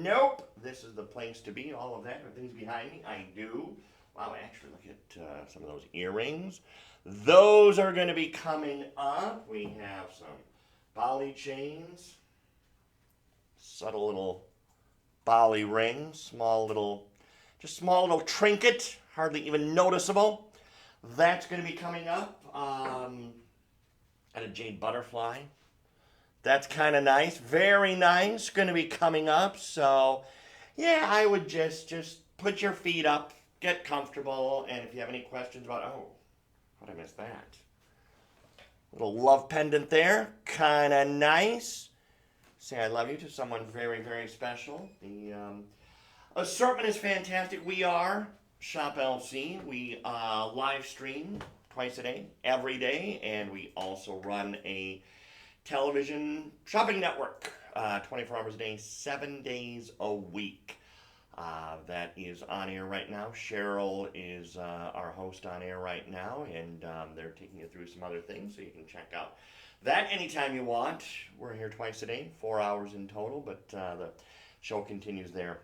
nope, this is the place to be. All of that, everything's behind me. I do. Wow, actually, look at some of those earrings. Those are going to be coming up. We have some Bali chains, subtle little Bali rings, small little trinket, hardly even noticeable. That's going to be coming up. And a jade butterfly. That's kind of nice. Very nice. Going to be coming up. So, yeah, I would just put your feet up, get comfortable, and if you have any questions about, how'd I miss that? Little love pendant there. Kind of nice. Say I love you to someone very, very special. The assortment is fantastic. We are Shop LC. We live stream twice a day, every day, and we also run a television shopping network 24 hours a day, 7 days a week. That is on air right now. Cheryl is our host on air right now, and they're taking you through some other things, so you can check out that anytime you want. We're here twice a day, 4 hours in total, but the show continues there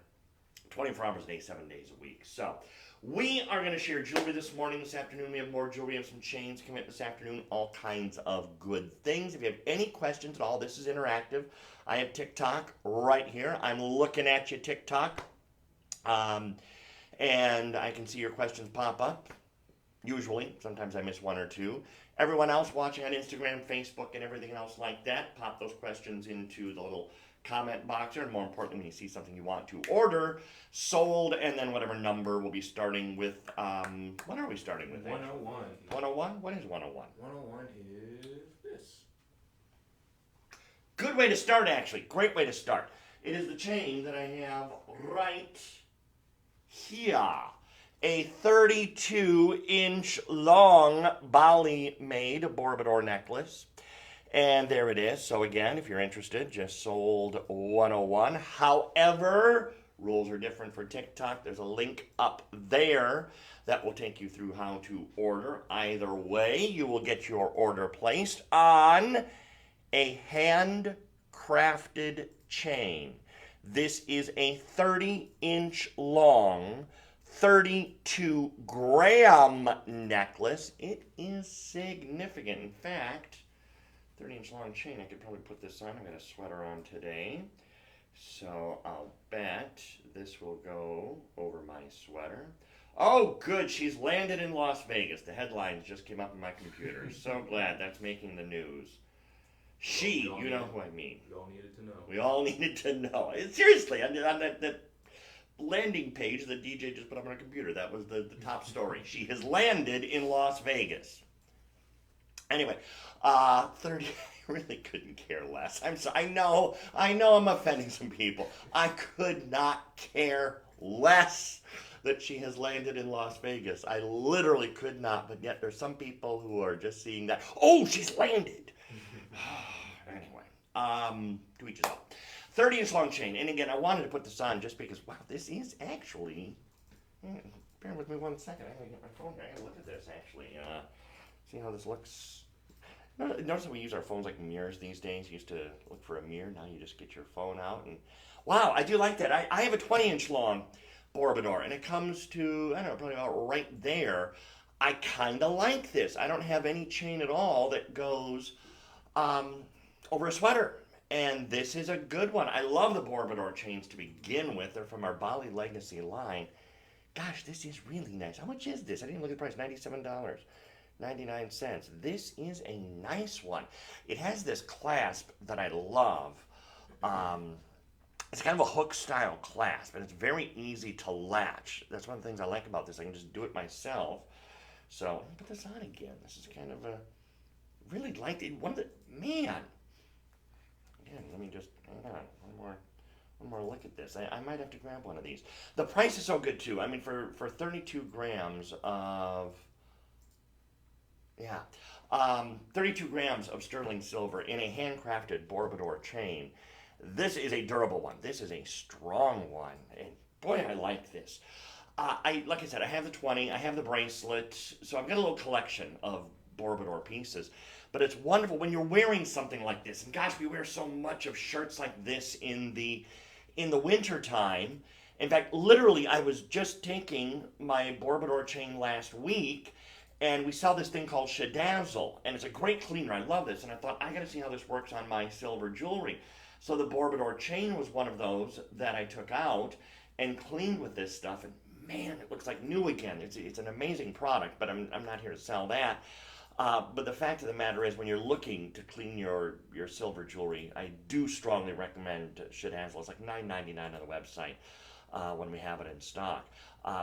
24 hours a day, 7 days a week. So we are going to share jewelry this morning, this afternoon. We have more jewelry. We have some chains coming this afternoon, all kinds of good things. If you have any questions at all, this is interactive. I have TikTok right here. I'm looking at you, TikTok. And I can see your questions pop up, usually. Sometimes I miss one or two. Everyone else watching on Instagram, Facebook, and everything else like that, pop those questions into the little comment box there. And more importantly, when you see something you want to order, sold, and then whatever number we'll be starting with. What are we starting with? 101. 101? What is 101? 101 is this. Good way to start, actually. Great way to start. It is the chain that I have right here. A 32-inch long Bali-made Borobudur necklace. And there it is. So again, if you're interested, just sold 101. However, rules are different for TikTok. There's a link up there that will take you through how to order. Either way, you will get your order placed on a handcrafted chain. This is a 30-inch long, 32-gram necklace. It is significant. In fact, 30-inch long chain, I could probably put this on. I've got a sweater on today. So I'll bet this will go over my sweater. Oh, good. She's landed in Las Vegas. The headlines just came up on my computer. So glad that's making the news. You know who I mean. We all needed to know. We all needed to know. Seriously, on that landing page that DJ just put up on her computer, that was the top story. She has landed in Las Vegas. Anyway, 30, I really couldn't care less. I'm sorry. I know I'm offending some people. I could not care less that she has landed in Las Vegas. I literally could not, but yet there's some people who are just seeing that. Oh, she's landed. Anyway, to each his own. 30-inch long chain. And again, I wanted to put this on just because, wow, this is actually, bear with me 1 second. I gotta get my phone here. I gotta look at this, actually. See how this looks. Notice how we use our phones like mirrors these days. You used to look for a mirror. Now you just get your phone out. And wow, I do like that. I have a 20-inch long Borobudur, and it comes to, I don't know, probably about right there. I kind of like this. I don't have any chain at all that goes over a sweater. And this is a good one. I love the Borobudur chains to begin with. They're from our Bali Legacy line. Gosh, this is really nice. How much is this? I didn't look at the price. $97.99. This is a nice one. It has this clasp that I love. It's kind of a hook style clasp, and it's very easy to latch. That's one of the things I like about this. I can just do it myself. So, let me put this on again. This is kind of a, really liked it. Man. Again, let me just, hang on, one more look at this. I might have to grab one of these. The price is so good too. I mean, for 32 grams of, 32 grams of sterling silver in a handcrafted Borobudur chain. This is a durable one. This is a strong one. And boy, I like this. Like I said, I have the 20, I have the bracelet, so I've got a little collection of Borobudur pieces. But it's wonderful when you're wearing something like this. And gosh, we wear so much of shirts like this in the in the wintertime. In fact, literally, I was just taking my Bourbador chain last week, and we sell this thing called Shadazzle, and it's a great cleaner. I love this, and I thought, I gotta see how this works on my silver jewelry. So the Bourbador chain was one of those that I took out and cleaned with this stuff, and man, it looks like new again. It's an amazing product, but I'm not here to sell that. But the fact of the matter is, when you're looking to clean your silver jewelry, I do strongly recommend Shadazzle. It's like $9.99 on the website when we have it in stock,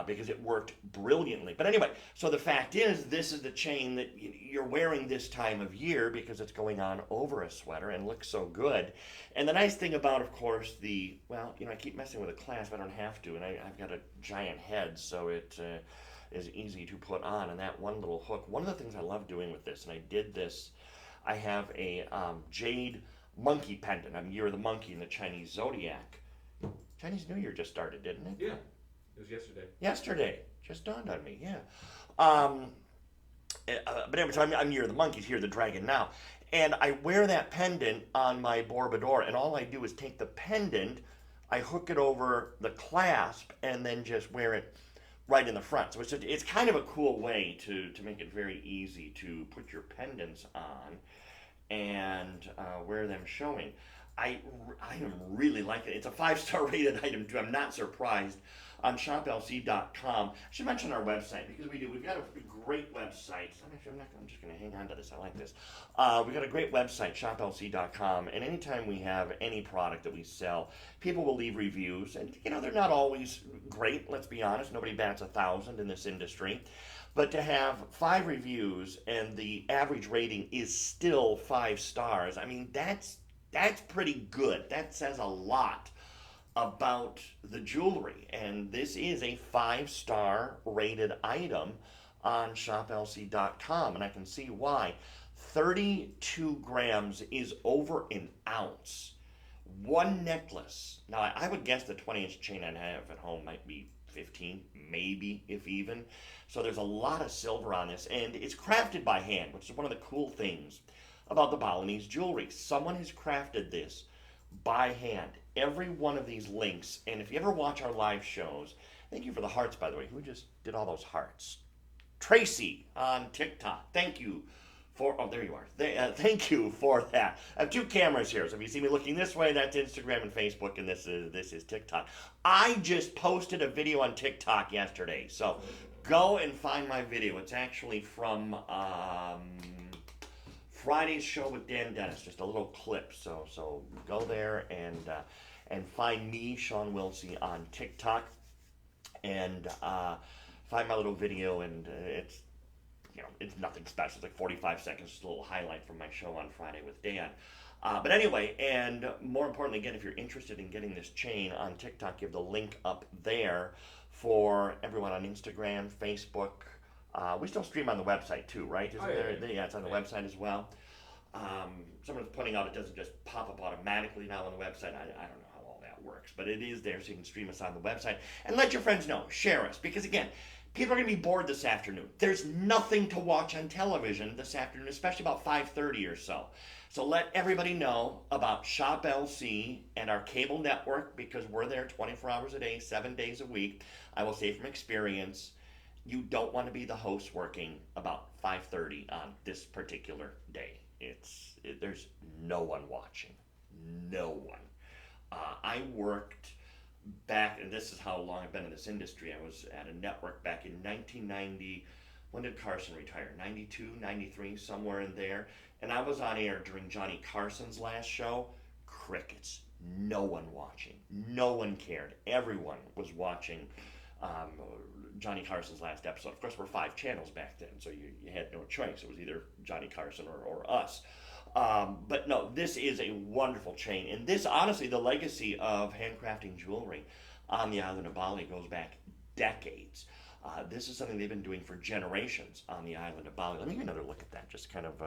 because it worked brilliantly. But anyway, so the fact is, this is the chain that you're wearing this time of year because it's going on over a sweater and looks so good. And the nice thing about, of course, I keep messing with the clasp. I don't have to, and I've got a giant head, so it is easy to put on. And that one little hook, one of the things I love doing with this, and I did this, I have a jade monkey pendant. I'm Year of the Monkey in the Chinese Zodiac. Chinese New Year just started, didn't it? Yeah, it was yesterday. Yesterday. Just dawned on me, yeah. But anyway, so I'm Year of the Monkeys, here the dragon now. And I wear that pendant on my Bourbador, and all I do is take the pendant, I hook it over the clasp, and then just wear it right in the front. So it's kind of a cool way to make it very easy to put your pendants on and wear them showing. I am really liking it. It's a 5-star rated item too. I'm not surprised. On shoplc.com. I should mention our website because we've got a great website. I'm just going to hang on to this. I like this. We've got a great website, shoplc.com, and anytime we have any product that we sell, people will leave reviews, and they're not always great. Let's be honest. Nobody bats 1,000 in this industry. But to have 5 reviews and the average rating is still 5 stars, I mean, that's pretty good. That says a lot about the jewelry. And this is a 5-star rated item on shoplc.com, and I can see why. 32 grams is over an ounce. One necklace. Now, I would guess the 20-inch chain I have at home might be 15, maybe, if even. So there's a lot of silver on this, and it's crafted by hand, which is one of the cool things about the Balinese jewelry. Someone has crafted this by hand. Every one of these links, and if you ever watch our live shows, thank you for the hearts, by the way. Who just did all those hearts? Tracy on TikTok. Thank you for, oh, there you are. Thank you for that. I have 2 cameras here, so if you see me looking this way, that's Instagram and Facebook, and this is TikTok. I just posted a video on TikTok yesterday, so go and find my video. It's actually from Friday's show with Dan Dennis, just a little clip. So go there and find me, Shawn Wilsie, on TikTok, and find my little video. And it's nothing special. It's like 45 seconds, just a little highlight from my show on Friday with Dan. But anyway, and more importantly, again, if you're interested in getting this chain on TikTok, you have the link up there for everyone on Instagram, Facebook. We still stream on the website too, right? Isn't there? Yeah, it's on the website as well. Someone's pointing out it doesn't just pop up automatically now on the website. I don't know how all that works, but it is there, so you can stream us on the website. And let your friends know. Share us, because again, people are going to be bored this afternoon. There's nothing to watch on television this afternoon, especially about 5:30 or so. So let everybody know about Shop LC and our cable network, because we're there 24 hours a day, 7 days a week. I will say from experience, you don't want to be the host working about 5:30 on this particular day. There's no one watching. No one. I worked back, and this is how long I've been in this industry. I was at a network back in 1990. When did Carson retire? 92, 93, somewhere in there. And I was on air during Johnny Carson's last show. Crickets. No one watching. No one cared. Everyone was watching Johnny Carson's last episode. Of course, we're 5 channels back then, so you had no choice. It was either Johnny Carson or us. But no, this is a wonderful chain. And this, honestly, the legacy of handcrafting jewelry on the island of Bali goes back decades. This is something they've been doing for generations on the island of Bali. Let me get another look at that, just kind of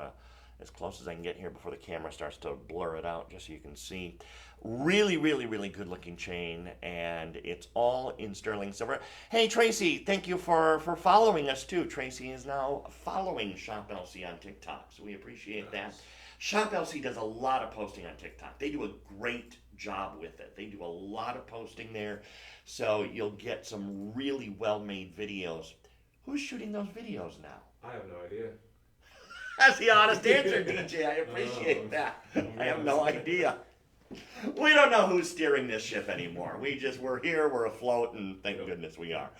as close as I can get here before the camera starts to blur it out, just so you can see. Really, really, really good looking chain, and it's all in sterling silver. Hey, Tracy, thank you for following us too. Tracy is now following Shop LC on TikTok, so we appreciate that. Shop LC does a lot of posting on TikTok. They do a great job with it. They do a lot of posting there, so you'll get some really well-made videos. Who's shooting those videos now? I have no idea. That's the honest answer, DJ. I appreciate that. I have no idea. We don't know who's steering this ship anymore. We're here, we're afloat, and thank goodness we are.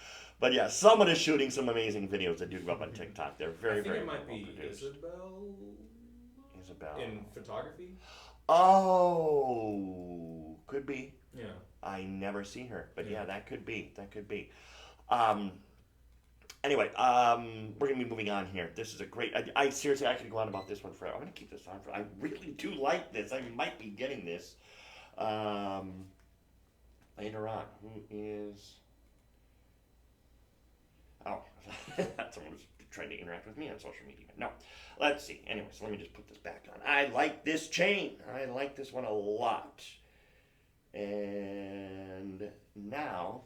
But yeah, someone is shooting some amazing videos that do go up on TikTok. They're very, very it well might be produced. Isabel in photography. Oh, could be. Yeah. I never see her, but yeah, that could be. That could be. Anyway, we're gonna be moving on here. This is a great. I seriously, I could go on about this one forever. I'm gonna keep this on for. I really do like this. I might be getting this later on. Who is? Oh, someone was trying to interact with me on social media. No, let's see. Anyway, so let me just put this back on. I like this chain. I like this one a lot. And now,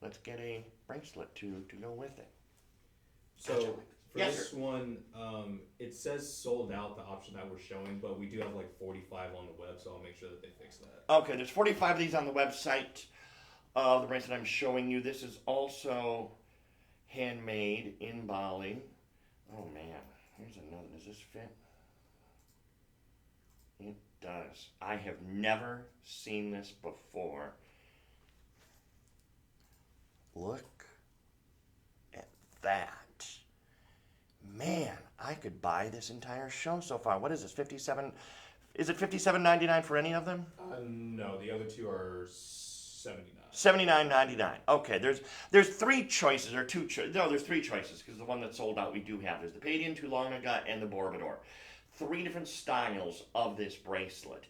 let's get a bracelet to go with it. So Gotcha. for Yes, this one, it says sold out, the option that we're showing, but we do have like 45 on the web, so I'll make sure that they fix that. Okay, there's 45 of these on the website. The bracelet I'm showing you. This is also handmade in Bali. Oh man, here's another. Does this fit? It does. I have never seen this before. Look at that. Man, I could buy this entire show so far. What is this? 57? Is it $57.99 for any of them? No, the other two are 79. $79.99. Okay, there's three choices, or two choices. No, there's three choices, because the one that's sold out we do have. There's the Padian, Tulanga, and the Borobudur. Three different styles of this bracelet.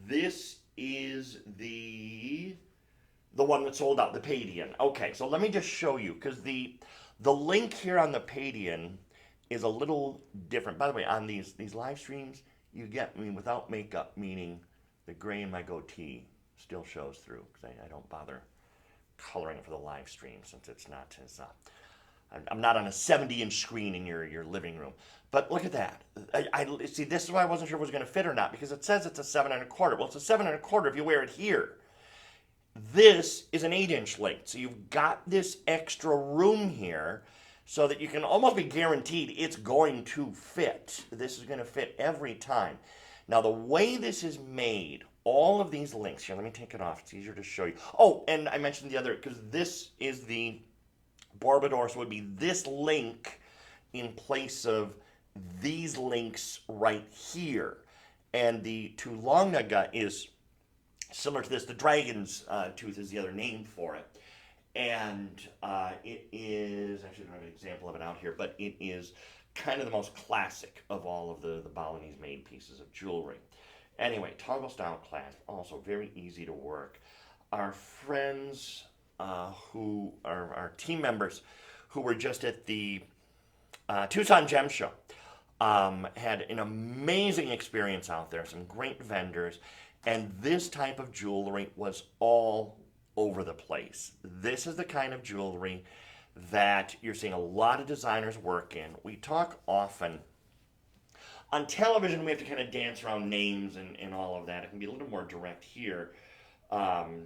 This is the one that sold out, the Padian. Okay, so let me just show you, because the link here on the Padian is a little different. By the way, on these live streams, you get me without makeup, meaning the gray in my goatee still shows through, because I don't bother coloring it for the live stream, since it's not as I'm not on a 70-inch screen in your living room. But look at that. I see, this is why I wasn't sure if it was going to fit or not, because it says it's a 7 1/4. Well, it's a 7 1/4 if you wear it here. This is an 8-inch length, so you've got this extra room here so that you can almost be guaranteed it's going to fit. This is going to fit every time. Now, the way this is made, all of these links here, let me take it off. It's easier to show you. Oh, and I mentioned the other, because this is the Borobudur, so it would be this link in place of these links right here. And the Tulanga is similar to this. The dragon's tooth is the other name for it. And it is, actually I don't have an example of it out here, but it is kind of the most classic of all of the Balinese made pieces of jewelry. Anyway, toggle style clasp, also very easy to work. Our friends who are our team members who were just at the Tucson Gem Show had an amazing experience out there, some great vendors, and this type of jewelry was all over the place. This is the kind of jewelry that you're seeing a lot of designers work in. We talk often on television, we have to kind of dance around names and all of that. It can be a little more direct here,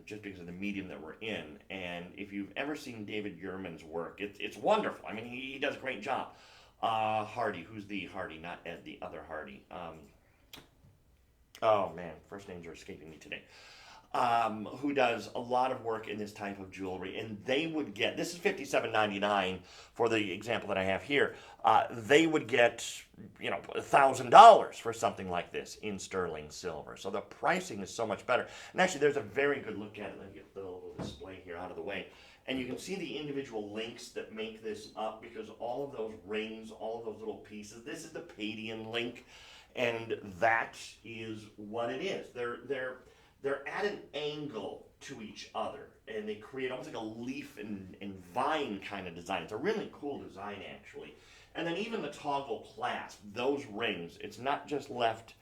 just because of the medium that we're in. And if you've ever seen David Yurman's work, it's wonderful. I mean, he does a great job. Hardy, who's the Hardy? Not Ed, the other Hardy. Oh man, first names are escaping me today. Who does a lot of work in this type of jewelry, and they would get, this is $57.99 for the example that I have here. They would get, $1,000 for something like this in sterling silver. So the pricing is so much better. And actually, there's a very good look at it. Let me get the little display here out of the way. And you can see the individual links that make this up, because all of those rings, all of those little pieces, this is the Padian link, and that is what it is. They're at an angle to each other, and they create almost like a leaf and vine kind of design. It's a really cool design, actually. And then even the toggle clasp, those rings, it's not just left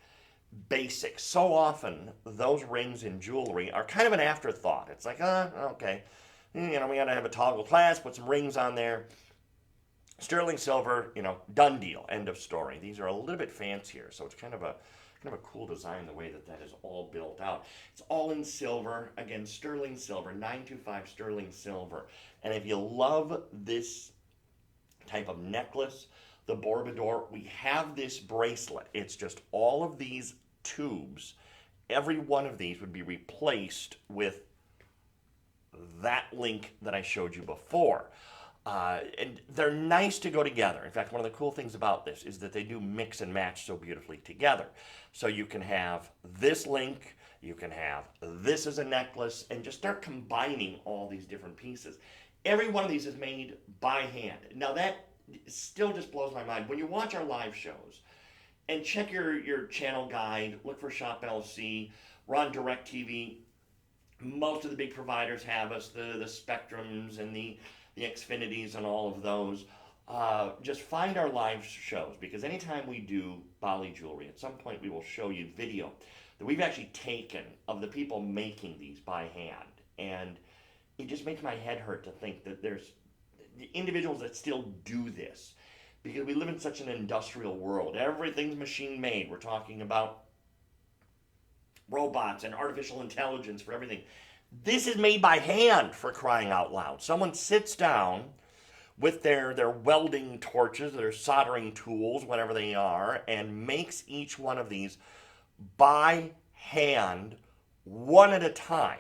basic. So often, those rings in jewelry are kind of an afterthought. It's like, okay, we gotta have a toggle clasp, put some rings on there. Sterling silver, done deal, end of story. These are a little bit fancier, so it's kind of kind of a cool design the way that that is all built out. It's all in silver, again, sterling silver, 925 sterling silver. And if you love this type of necklace, the Bourbador, we have this bracelet. It's just all of these tubes. Every one of these would be replaced with that link that I showed you before. And they're nice to go together. In fact, one of the cool things about this is that they do mix and match so beautifully together. So you can have this link, you can have this as a necklace, and just start combining all these different pieces. Every one of these is made by hand. Now that still just blows my mind. When you watch our live shows, and check your channel guide, look for Shop LC, we're on DirecTV. Most of the big providers have us, the Spectrums and the Xfinities and all of those. Just find our live shows, because anytime we do Bali jewelry, at some point we will show you video that we've actually taken of the people making these by hand. And it just makes my head hurt to think that there's individuals that still do this, because we live in such an industrial world. Everything's machine made. We're talking about robots and artificial intelligence for everything. This is made by hand, for crying out loud. Someone sits down with their welding torches, their soldering tools, whatever they are, and makes each one of these by hand, one at a time.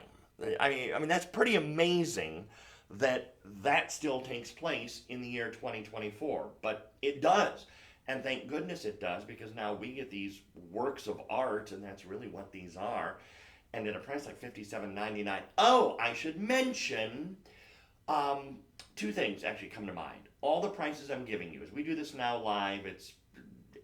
I mean that's pretty amazing that still takes place in the year 2024, but it does. And thank goodness it does, because now we get these works of art, and that's really what these are, and at a price like $57.99. Oh, I should mention, two things actually come to mind. All the prices I'm giving you, as we do this now live, it's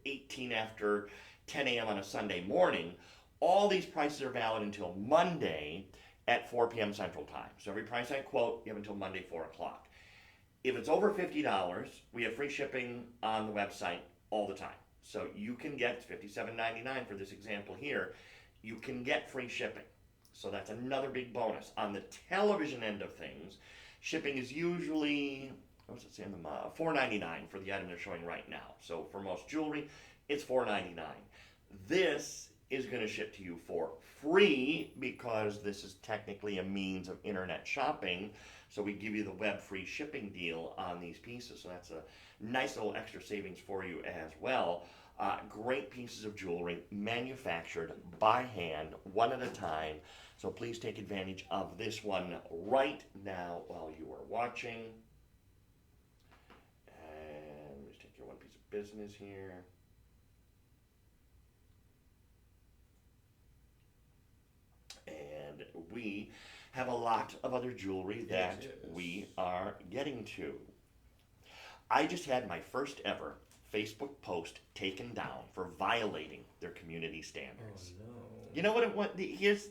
18 after 10 a.m. on a Sunday morning. All these prices are valid until Monday at 4 p.m. Central Time. So every price I quote, you have until Monday, 4 o'clock. If it's over $50, we have free shipping on the website all the time. So you can get $57.99 for this example here. You can get free shipping. So that's another big bonus. On the television end of things, shipping is usually, what does it say on the $4.99 for the item they're showing right now. So for most jewelry, it's $4.99. This is going to ship to you for free, because this is technically a means of internet shopping. So we give you the web free shipping deal on these pieces. So that's a nice little extra savings for you as well. Great pieces of jewelry, manufactured by hand, one at a time. So please take advantage of this one right now while you are watching. And let's take your one piece of business here. And we have a lot of other jewelry that we are getting to. I just had my first ever Facebook post taken down for violating their community standards. Oh no. You know what this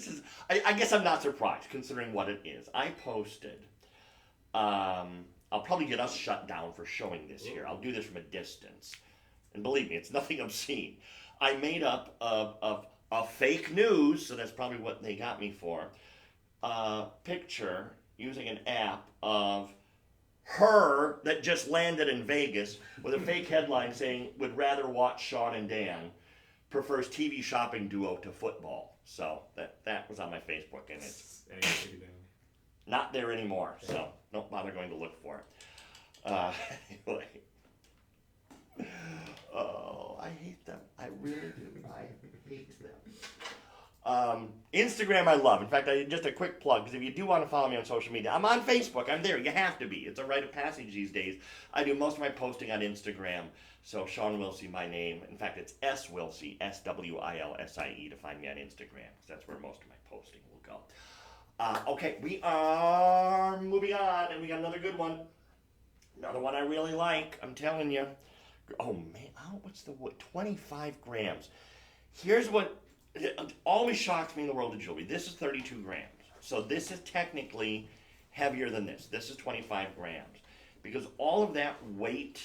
is, I guess I'm not surprised considering what it is. I posted, I'll probably get us shut down for showing this here. I'll do this from a distance. And believe me, it's nothing obscene. I made up a fake news, so that's probably what they got me for, picture using an app of her that just landed in Vegas with a fake headline saying, would rather watch Shawn and Dan, prefers TV shopping duo to football. So that was on my Facebook, and it's not there anymore, so don't bother going to look for it. Anyway. Oh, I hate them. I really do. I hate them. Instagram I love. In fact, just a quick plug, because if you do want to follow me on social media, I'm on Facebook. I'm there. You have to be. It's a rite of passage these days. I do most of my posting on Instagram. So Shawn Wilsie, my name. In fact, it's S Wilsie, SWILSIE, to find me on Instagram, because that's where most of my posting will go. Okay, we are moving on, and we got another good one. Another one I really like. I'm telling you. Oh man, what's the wood? 25 grams. Here's what always shocks me in the world of jewelry. This is 32 grams. So this is technically heavier than this. This is 25 grams. Because all of that weight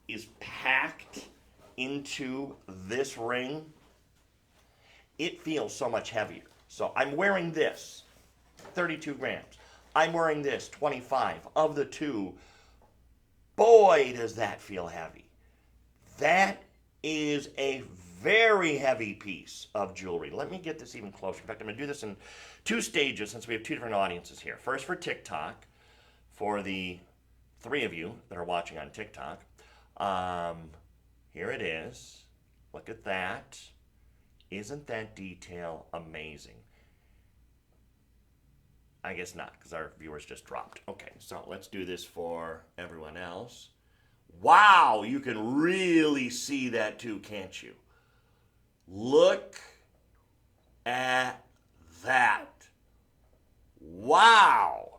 is packed into this ring. It feels so much heavier. So I'm wearing this, 32 grams. I'm wearing this, 25. Of the two, boy, does that feel heavy. That is a very heavy piece of jewelry. Let me get this even closer. In fact, I'm going to do this in 2 stages since we have 2 different audiences here. First for TikTok, for the 3 of you that are watching on TikTok. Here it is. Look at that. Isn't that detail amazing? I guess not, because our viewers just dropped. Okay, so let's do this for everyone else. Wow, you can really see that too, can't you? Look at that. Wow.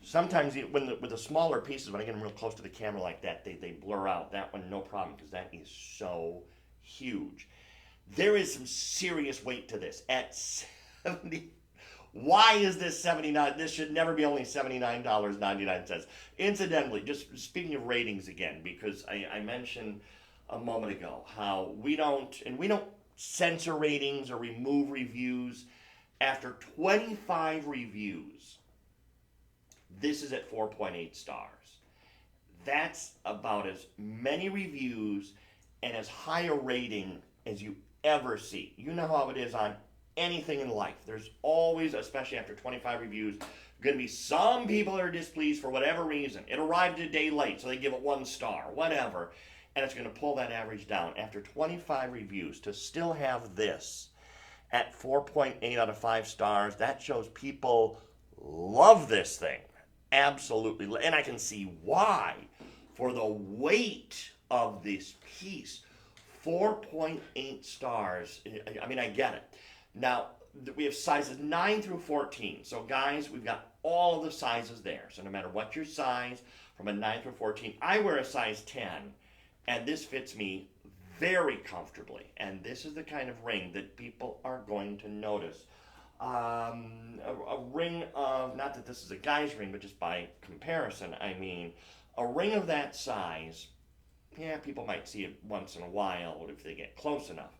Sometimes with the smaller pieces, when I get them real close to the camera like that, they blur out. That one, no problem, because that is so huge. There is some serious weight to this. At 70, why is this $79? This should never be only $79.99. Incidentally, just speaking of ratings again, because I mentioned a moment ago how we don't censor ratings or remove reviews. After 25 reviews, this is at 4.8 stars. That's about as many reviews and as high a rating as you ever see. You know how it is on anything in life. There's always, especially after 25 reviews, going to be some people that are displeased for whatever reason. It arrived a day late, so they give it 1 star, whatever, and it's going to pull that average down. After 25 reviews, to still have this at 4.8 out of 5 stars, that shows people love this thing. Absolutely. And I can see why. For the weight of this piece, 4.8 stars. I mean, I get it. Now, we have sizes 9 through 14. So, guys, we've got all of the sizes there. So, no matter what your size, from a 9 through 14, I wear a size 10, and this fits me very comfortably. And this is the kind of ring that people are going to notice. A ring of, not that this is a guy's ring, but just by comparison, I mean, a ring of that size, yeah, people might see it once in a while if they get close enough.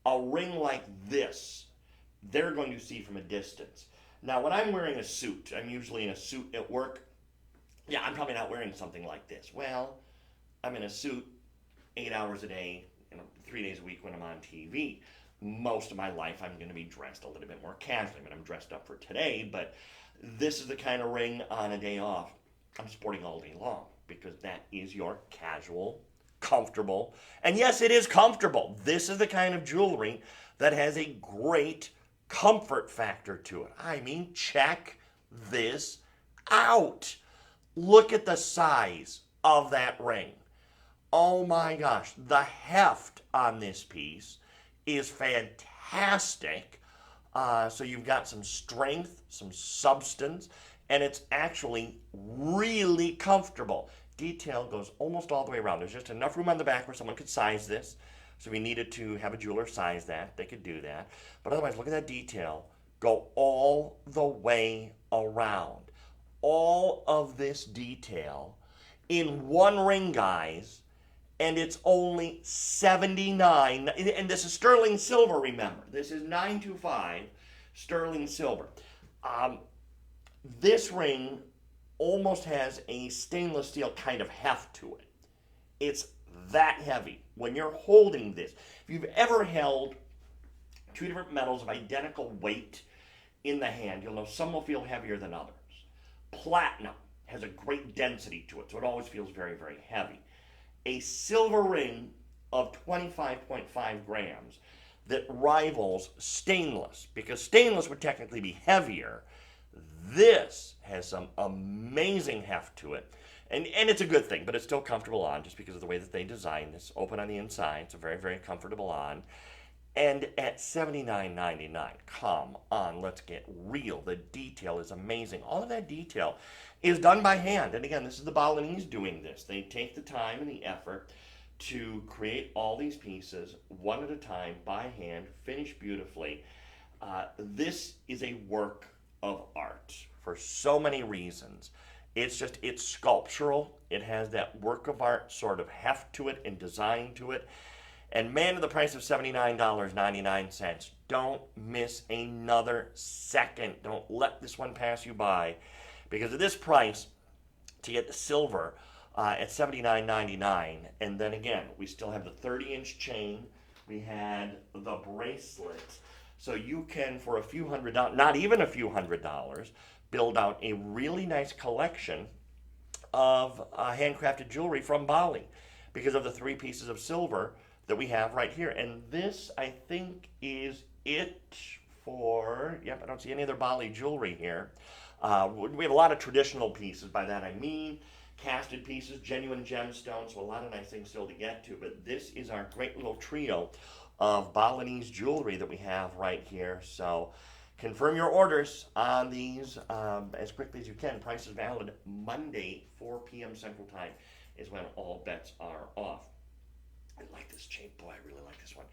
A ring like this, they're going to see from a distance. Now, when I'm wearing a suit, I'm usually in a suit at work. Yeah, I'm probably not wearing something like this. Well, I'm in a suit 8 hours a day, 3 days a week when I'm on TV. Most of my life, I'm going to be dressed a little bit more casually. I mean, I'm dressed up for today, but this is the kind of ring on a day off I'm sporting all day long, because that is your casual, comfortable, and yes, it is comfortable. This is the kind of jewelry that has a great comfort factor to it. I mean, check this out. Look at the size of that ring. Oh my gosh, the heft on this piece is fantastic. So you've got some strength, some substance, and it's actually really comfortable. Detail goes almost all the way around. There's just enough room on the back where someone could size this. So if we needed to have a jeweler size that, they could do that. But otherwise, look at that detail. Go all the way around. All of this detail in one ring, guys, and it's only $79. And this is sterling silver, remember. This is 925 sterling silver. This ring almost has a stainless steel kind of heft to it. It's that heavy. When you're holding this, if you've ever held 2 different metals of identical weight in the hand, you'll know some will feel heavier than others. Platinum has a great density to it, so it always feels very, very heavy. A silver ring of 25.5 grams that rivals stainless, because stainless would technically be heavier. This has some amazing heft to it. And it's a good thing, but it's still comfortable on just because of the way that they designed this. Open on the inside, so very, very comfortable on. And at $79.99, come on, let's get real. The detail is amazing. All of that detail is done by hand. And again, this is the Balinese doing this. They take the time and the effort to create all these pieces one at a time by hand, finished beautifully. This is a work of art for so many reasons. It's sculptural. It has that work of art sort of heft to it and design to it. And man, at the price of $79.99, don't miss another second. Don't let this one pass you by. Because at this price, to get the silver at $79.99, and then again, we still have the 30-inch chain We had the bracelets. So you can, for a few $100, not even a few $100, build out a really nice collection of handcrafted jewelry from Bali because of the 3 pieces of silver that we have right here. And this, I think, is it for, yep, I don't see any other Bali jewelry here. We have a lot of traditional pieces. By that I mean casted pieces, genuine gemstones, so a lot of nice things still to get to. But this is our great little trio of Balinese jewelry that we have right here. So confirm your orders on these as quickly as you can. Price is valid Monday, 4 p.m. Central Time is when all bets are off. I like this chain. Boy, I really like this one.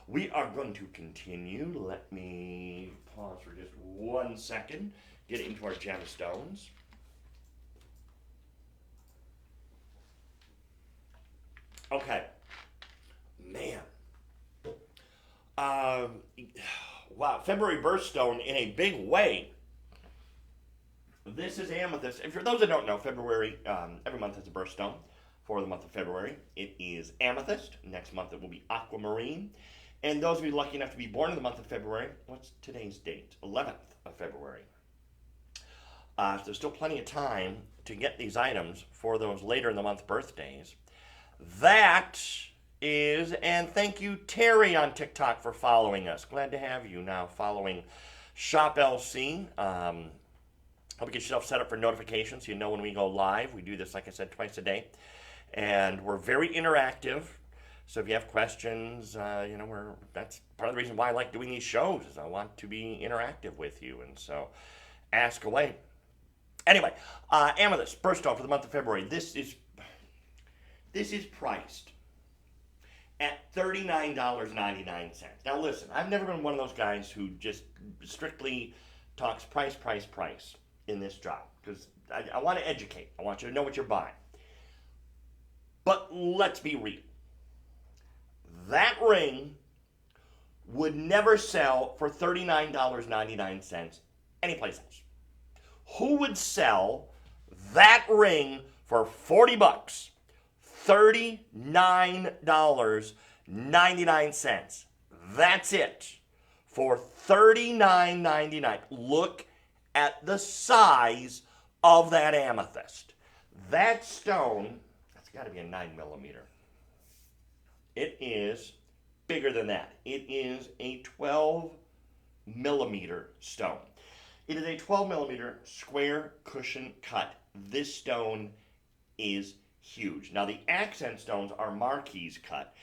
We are going to continue. Let me pause for just 1 second. Get into our gemstones. Okay. Man. Wow. February birthstone in a big way. This is amethyst. And for those that don't know, February, every month has a birthstone for the month of February. It is amethyst. Next month it will be aquamarine. And those of you lucky enough to be born in the month of February, what's today's date? 11th of February. So there's still plenty of time to get these items for those later in the month birthdays. That is, and thank you, Terry, on TikTok for following us. Glad to have you now following Shop LC. Hope you get yourself set up for notifications so you know when we go live. We do this, like I said, twice a day. And we're very interactive. So if you have questions, that's part of the reason why I like doing these shows, is I want to be interactive with you. And so ask away. Anyway, amethyst, birthstone for the month of February. This is priced at $39.99. Now listen, I've never been one of those guys who just strictly talks price in this job, because I want to educate. I want you to know what you're buying. But let's be real. That ring would never sell for $39.99 anyplace else. Who would sell that ring for 40 bucks? $39.99. That's it. For $39.99. Look at the size of that amethyst. That stone, that's got to be a 9mm. It is bigger than that. It is a 12mm stone. It is a 12mm square cushion cut. This stone is huge. Now the accent stones are marquise cut.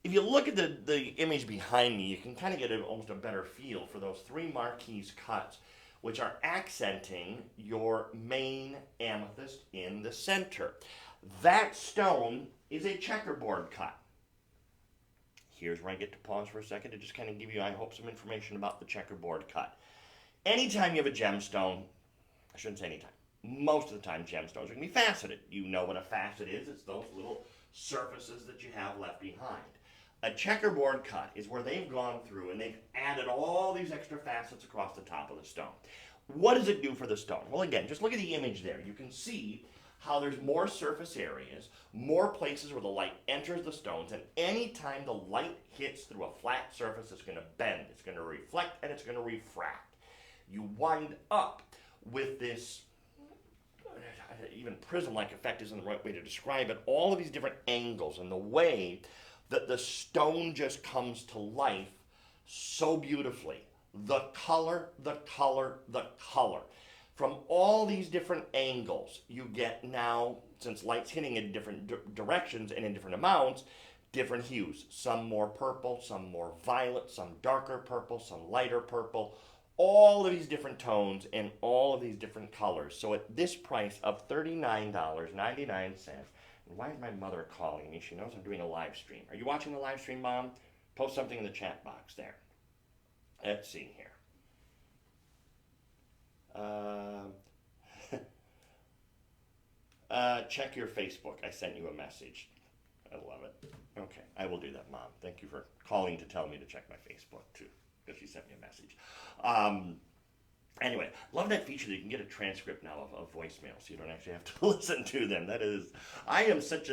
If you look at the image behind me, you can kind of get almost a better feel for those 3 marquise cuts, which are accenting your main amethyst in the center. That stone is a checkerboard cut. Here's where I get to pause for a second to just kind of give you, I hope, some information about the checkerboard cut. Anytime you have a gemstone, I shouldn't say anytime, most of the time gemstones are going to be faceted. You know what a facet is. It's those little surfaces that you have left behind. A checkerboard cut is where they've gone through and they've added all these extra facets across the top of the stone. What does it do for the stone? Well, again, just look at the image there. You can see how there's more surface areas, more places where the light enters the stones, and anytime the light hits through a flat surface, it's going to bend, it's going to reflect, and it's going to refract. You wind up with this, even prism-like effect isn't the right way to describe it, all of these different angles and the way that the stone just comes to life so beautifully. The color. From all these different angles, you get now, since light's hitting in different directions and in different amounts, different hues. Some more purple, some more violet, some darker purple, some lighter purple. All of these different tones and all of these different colors. So at this price of $39.99, why is my mother calling me? She knows I'm doing a live stream. Are you watching the live stream, Mom? Post something in the chat box there. Let's see here. Check your Facebook. I sent you a message. I love it. Okay, I will do that, Mom. Thank you for calling to tell me to check my Facebook, too, because she sent me a message. Anyway, love that feature that you can get a transcript now of voicemails, so you don't actually have to listen to them. That is, I am such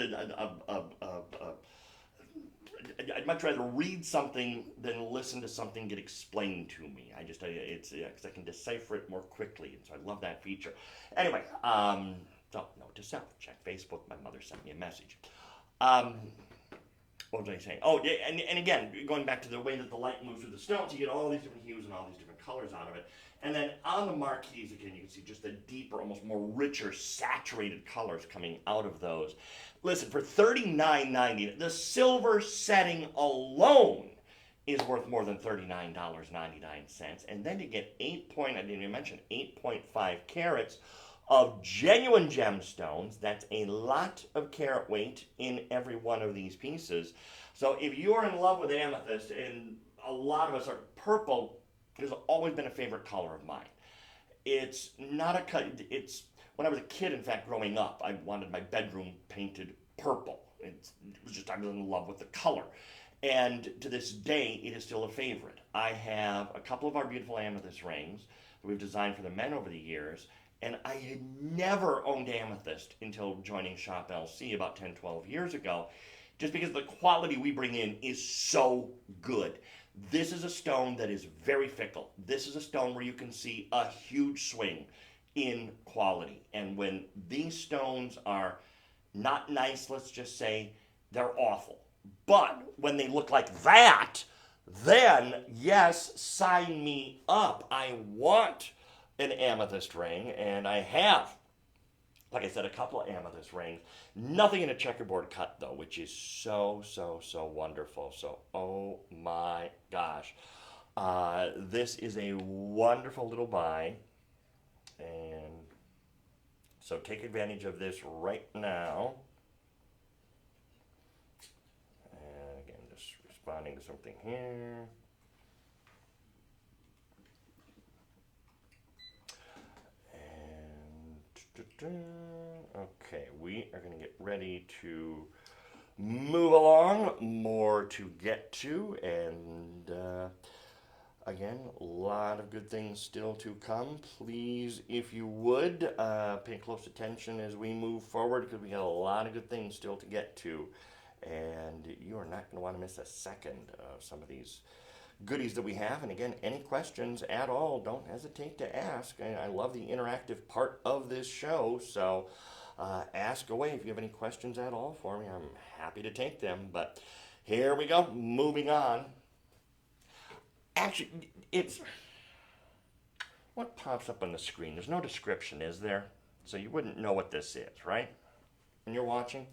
I'd much rather read something than listen to something get explained to me. It's because I can decipher it more quickly, and so I love that feature. Anyway, so note to self: check Facebook. My mother sent me a message. What was I saying? Oh, yeah, and again, going back to the way that the light moves through the stones, you get all these different hues and all these different colors out of it. And then on the marquees, again, you can see just the deeper, almost more richer, saturated colors coming out of those. Listen, for $39.90, the silver setting alone is worth more than $39.99. And then you get I didn't even mention, 8.5 carats of genuine gemstones. That's a lot of carat weight in every one of these pieces. So if you're in love with amethyst, and a lot of us are, purple has always been a favorite color of mine. It's not a cut. It's when I was a kid, in fact, growing up, I wanted my bedroom painted purple. It was just, I was in love with the color. And to this day, it is still a favorite. I have a couple of our beautiful amethyst rings that we've designed for the men over the years. And I had never owned amethyst until joining Shop LC about 10, 12 years ago, just because the quality we bring in is so good. This is a stone that is very fickle. This is a stone where you can see a huge swing in quality. And when these stones are not nice, let's just say, they're awful. But when they look like that, then yes, sign me up. I want an amethyst ring, and I have, like I said, a couple of amethyst rings. Nothing in a checkerboard cut, though, which is so, so, so wonderful. So, oh my gosh. This is a wonderful little buy, and so take advantage of this right now. And again, just responding to something here. Okay, we are going to get ready to move along. More to get to, and again, a lot of good things still to come. Please, if you would, pay close attention as we move forward, because we got a lot of good things still to get to, and you are not going to want to miss a second of some of these goodies that we have. And again, any questions at all, don't hesitate to ask. I love the interactive part of this show, so ask away if you have any questions at all for me. I'm happy to take them. But here we go, moving on. Actually, it's what pops up on the screen. There's no description, is there? So you wouldn't know what this is, right? When you're watching?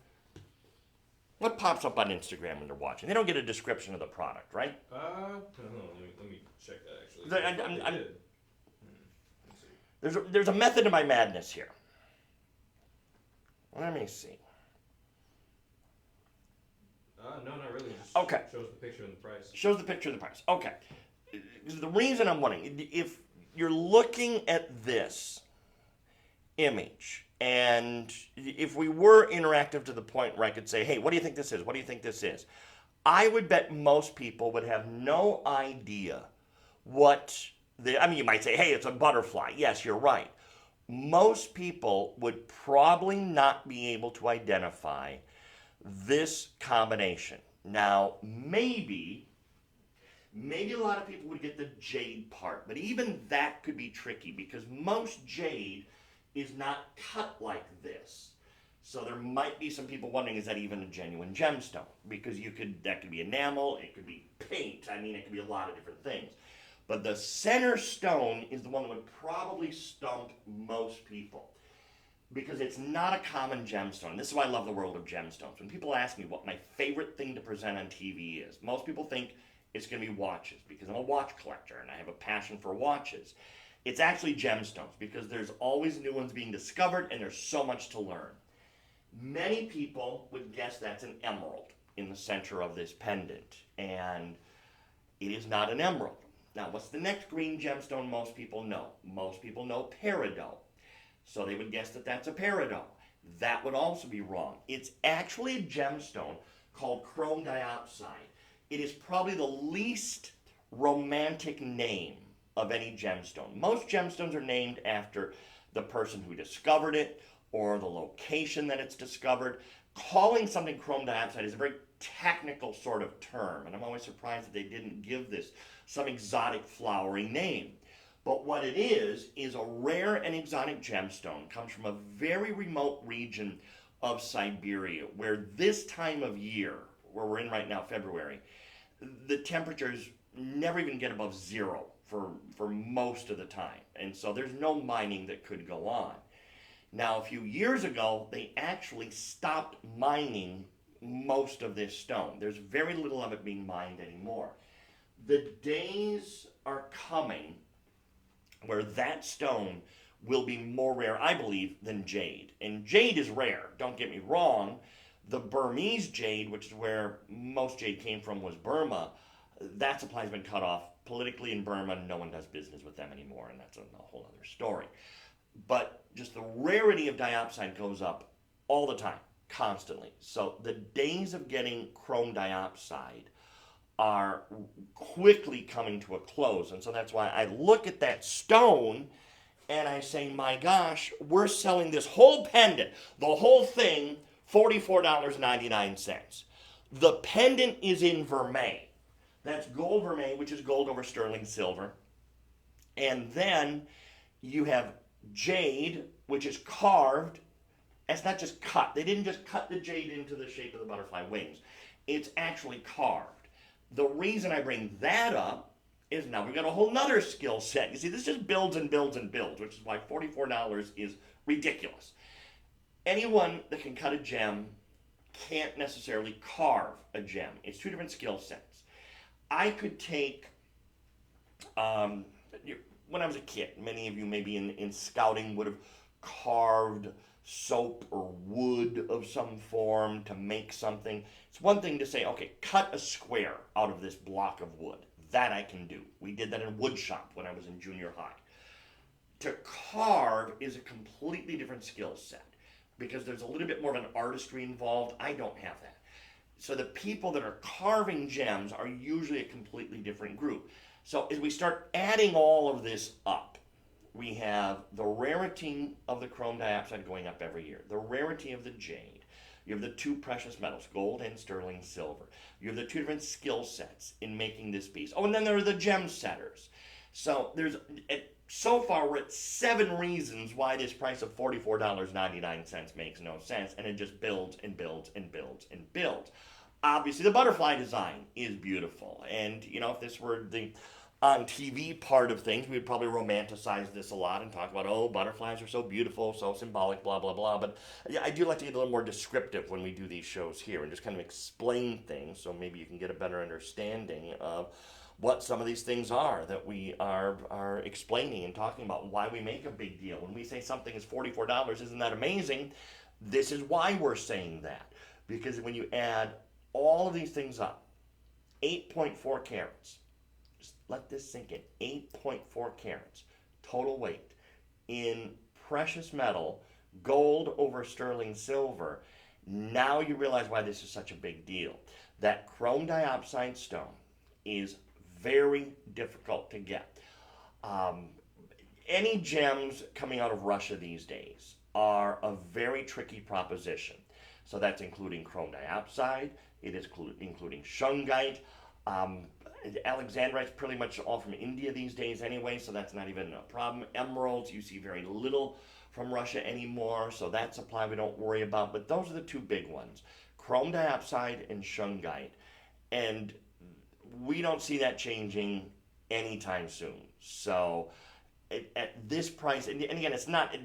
What pops up on Instagram when they're watching? They don't get a description of the product, right? I don't know. Let me check that actually. There's a method to my madness here. Let me see. No, not really. It just Okay. Shows the picture and the price. Shows the picture of the price. Okay. The reason I'm wondering, if you're looking at this image, and if we were interactive to the point where I could say, hey, what do you think this is? What do you think this is? I would bet most people would have no idea what you might say, hey, it's a butterfly. Yes, you're right. Most people would probably not be able to identify this combination. Now, maybe a lot of people would get the jade part, but even that could be tricky because most jade is not cut like this. So there might be some people wondering, is that even a genuine gemstone? Because that could be enamel, it could be paint, it could be a lot of different things. But the center stone is the one that would probably stump most people because it's not a common gemstone. This is why I love the world of gemstones. When people ask me what my favorite thing to present on TV is, most people think it's going to be watches because I'm a watch collector and I have a passion for watches. It's actually gemstones because there's always new ones being discovered and there's so much to learn. Many people would guess that's an emerald in the center of this pendant, and it is not an emerald. Now, what's the next green gemstone most people know? Most people know peridot. So they would guess that that's a peridot. That would also be wrong. It's actually a gemstone called chrome dioxide. It is probably the least romantic name of any gemstone. Most gemstones are named after the person who discovered it or the location that it's discovered. Calling something chrome dioxide is a very technical sort of term, and I'm always surprised that they didn't give this some exotic flowery name. But what it is a rare and exotic gemstone. Comes from a very remote region of Siberia, where this time of year, where we're in right now, February, the temperatures never even get above zero for most of the time. And so there's no mining that could go on. Now, a few years ago, they actually stopped mining most of this stone. There's very little of it being mined anymore. The days are coming where that stone will be more rare, I believe, than jade. And jade is rare, don't get me wrong. The Burmese jade, which is where most jade came from, was Burma. That supply's been cut off. Politically in Burma, no one does business with them anymore, and that's a whole other story. But just the rarity of diopside goes up all the time, constantly. So the days of getting chrome diopside are quickly coming to a close. And so that's why I look at that stone and I say, my gosh, we're selling this whole pendant, the whole thing, $44.99. The pendant is in vermeil. That's gold vermeil, which is gold over sterling silver. And then you have jade, which is carved. It's not just cut. They didn't just cut the jade into the shape of the butterfly wings. It's actually carved. The reason I bring that up is now we've got a whole nother skill set. You see, this just builds and builds and builds, which is why $44 is ridiculous. Anyone that can cut a gem can't necessarily carve a gem. It's two different skill sets. I could take, when I was a kid, many of you maybe in scouting would have carved soap or wood of some form to make something. It's one thing to say, okay, cut a square out of this block of wood. That I can do. We did that in wood shop when I was in junior high. To carve is a completely different skill set because there's a little bit more of an artistry involved. I don't have that. So the people that are carving gems are usually a completely different group. So as we start adding all of this up, we have the rarity of the chrome diopside going up every year, the rarity of the jade. You have the two precious metals, gold and sterling silver. You have the two different skill sets in making this piece. Oh, and then there are the gem setters. So so far we're at 7 reasons why this price of $44.99 makes no sense, and it just builds and builds and builds and builds. Obviously, the butterfly design is beautiful, and if this were the on TV part of things, we would probably romanticize this a lot and talk about, oh, butterflies are so beautiful, so symbolic, blah, blah, blah. But yeah, I do like to get a little more descriptive when we do these shows here and just kind of explain things so maybe you can get a better understanding of what some of these things are that we are explaining and talking about, why we make a big deal. When we say something is $44, isn't that amazing? This is why we're saying that. Because when you add all of these things up, 8.4 carats, let this sink in. 8.4 carats total weight in precious metal, gold over sterling silver. Now you realize why this is such a big deal. That chrome diopside stone is very difficult to get. Any gems coming out of Russia these days are a very tricky proposition. So that's including chrome diopside, it is including shungite. Alexandrite's pretty much all from India these days anyway, so that's not even a problem. Emeralds, you see very little from Russia anymore, so that supply we don't worry about. But those are the two big ones, chrome diopside and shungite. And we don't see that changing anytime soon. So at this price, and again, it's not, I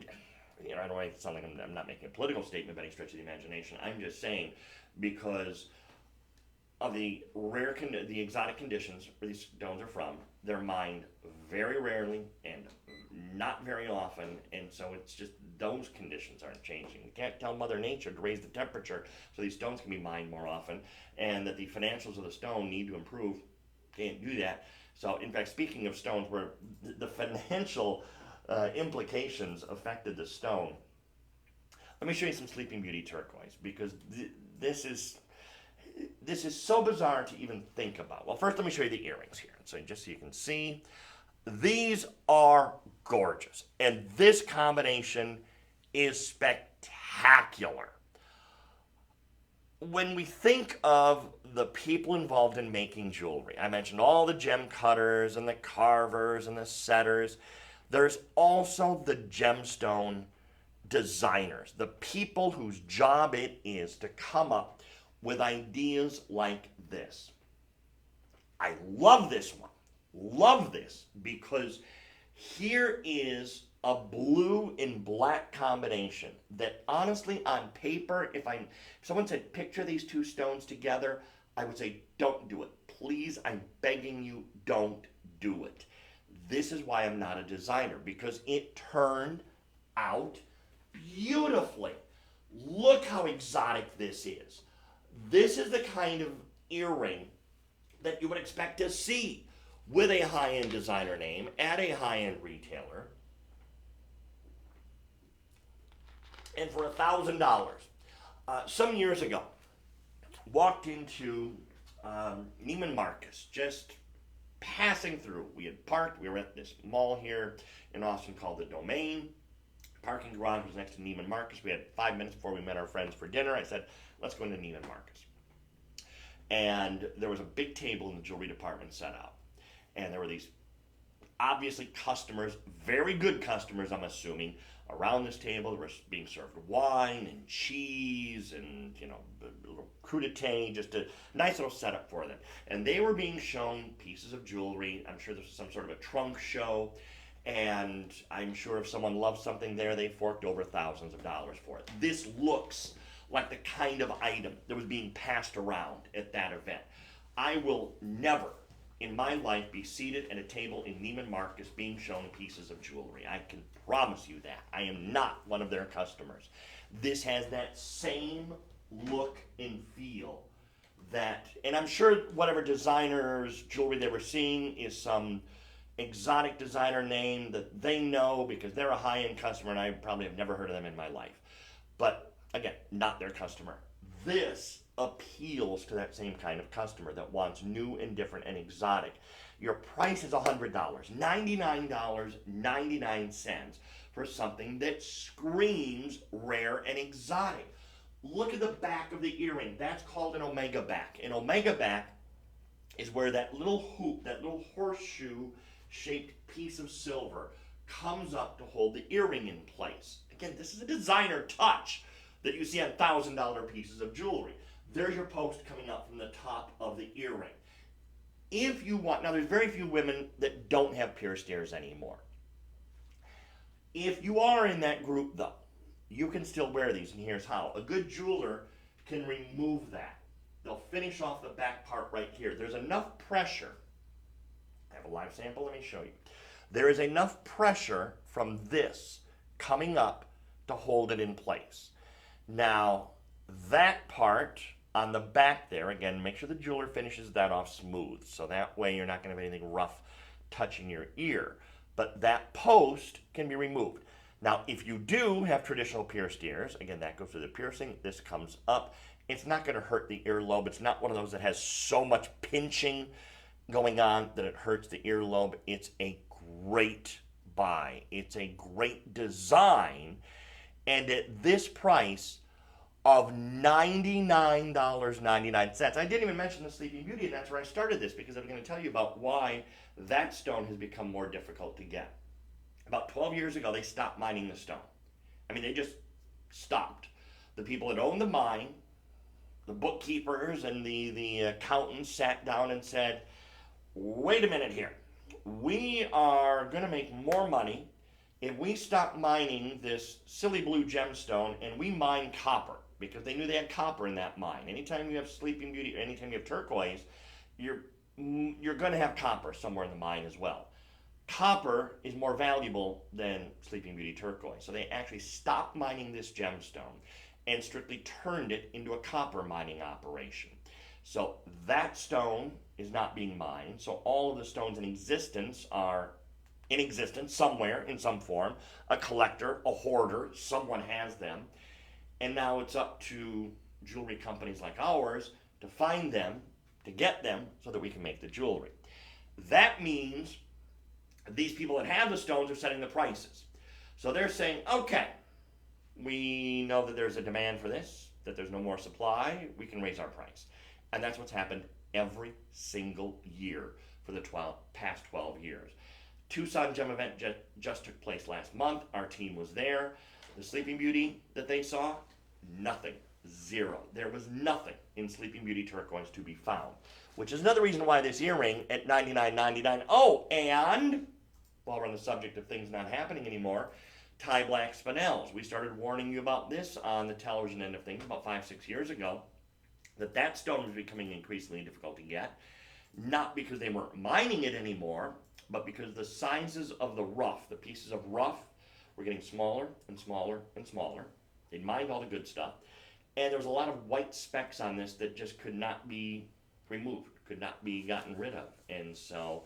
don't want to sound like I'm not making a political statement by any stretch of the imagination. I'm just saying because of the the exotic conditions where these stones are from, they're mined very rarely and not very often, and so it's just those conditions aren't changing. You can't tell Mother Nature to raise the temperature so these stones can be mined more often, and that the financials of the stone need to improve. Can't do that. So, in fact, speaking of stones, where the financial implications affected the stone, let me show you some Sleeping Beauty turquoise, because this is so bizarre to even think about. Well, first let me show you the earrings here. So just so you can see, these are gorgeous. And this combination is spectacular. when we think of the people involved in making jewelry, I mentioned all the gem cutters and the carvers and the setters. There's also the gemstone designers, the people whose job it is to come up with ideas like this. I love this one. Love this because here is a blue and black combination that honestly on paper, if someone said picture these two stones together, I would say don't do it. Please, I'm begging you, don't do it. This is why I'm not a designer, because it turned out beautifully. Look how exotic this is. This is the kind of earring that you would expect to see with a high-end designer name at a high-end retailer. And for $1,000. Some years ago, walked into Neiman Marcus, just passing through. We had parked. We were at this mall here in Austin called the Domain. Parking garage was next to Neiman Marcus. We had 5 minutes before we met our friends for dinner. I said, let's go into Neiman Marcus. And there was a big table in the jewelry department set out. And there were these obviously customers, very good customers, I'm assuming, around this table. They were being served wine and cheese and, a little crudité, just a nice little setup for them. And they were being shown pieces of jewelry. I'm sure this was some sort of a trunk show. And I'm sure if someone loved something there, they forked over thousands of dollars for it. This looks like the kind of item that was being passed around at that event. I will never in my life be seated at a table in Neiman Marcus being shown pieces of jewelry. I can promise you that. I am not one of their customers. This has that same look and feel that, and I'm sure whatever designer's jewelry they were seeing is some exotic designer name that they know because they're a high-end customer and I probably have never heard of them in my life. But again, not their customer. This appeals to that same kind of customer that wants new and different and exotic. Your price is $100, $99.99 for something that screams rare and exotic. Look at the back of the earring. That's called an omega back. An omega back is where that little hoop, that little horseshoe shaped piece of silver comes up to hold the earring in place. Again, this is a designer touch that you see on $1,000 pieces of jewelry. There's your post coming up from the top of the earring. If you want, now there's very few women that don't have pierced ears anymore. If you are in that group though, you can still wear these, and here's how. A good jeweler can remove that. They'll finish off the back part right here. There's enough pressure. I have a live sample, let me show you. There is enough pressure from this coming up to hold it in place. Now, that part on the back there, again, make sure the jeweler finishes that off smooth, so that way you're not going to have anything rough touching your ear. But that post can be removed. Now, if you do have traditional pierced ears, again, that goes through the piercing, this comes up. It's not going to hurt the earlobe. It's not one of those that has so much pinching going on that it hurts the earlobe. It's a great buy. It's a great design. And at this price of $99.99, I didn't even mention the Sleeping Beauty, and that's where I started this because I'm going to tell you about why that stone has become more difficult to get. About 12 years ago, they stopped mining the stone. I mean, they just stopped. The people that owned the mine, the bookkeepers and the accountants sat down and said, wait a minute here. We are going to make more money if we stop mining this silly blue gemstone and we mine copper, because they knew they had copper in that mine. Anytime you have Sleeping Beauty, or anytime you have turquoise, you're going to have copper somewhere in the mine as well. Copper is more valuable than Sleeping Beauty turquoise. So they actually stopped mining this gemstone and strictly turned it into a copper mining operation. So that stone is not being mined. So all of the stones in existence are in existence somewhere in some form. A collector, a hoarder, someone has them. And now it's up to jewelry companies like ours to find them, to get them, so that we can make the jewelry. That means these people that have the stones are setting the prices. So they're saying, okay, we know that there's a demand for this that there's no more supply, we can raise our price. And that's what's happened every single year for the past 12 years. Tucson Gem event just took place last month. Our team was there. The Sleeping Beauty that they saw, nothing. Zero. There was nothing in Sleeping Beauty turquoise to be found, which is another reason why this earring at $99.99. Oh, and while we're on the subject of things not happening anymore, tie black spinels. We started warning you about this on the television end of things about 5-6 years ago, that stone was becoming increasingly difficult to get, not because they weren't mining it anymore, but because the sizes of the rough, the pieces of rough, were getting smaller and smaller and smaller. They'd mined all the good stuff. And there was a lot of white specks on this that just could not be removed, could not be gotten rid of. And so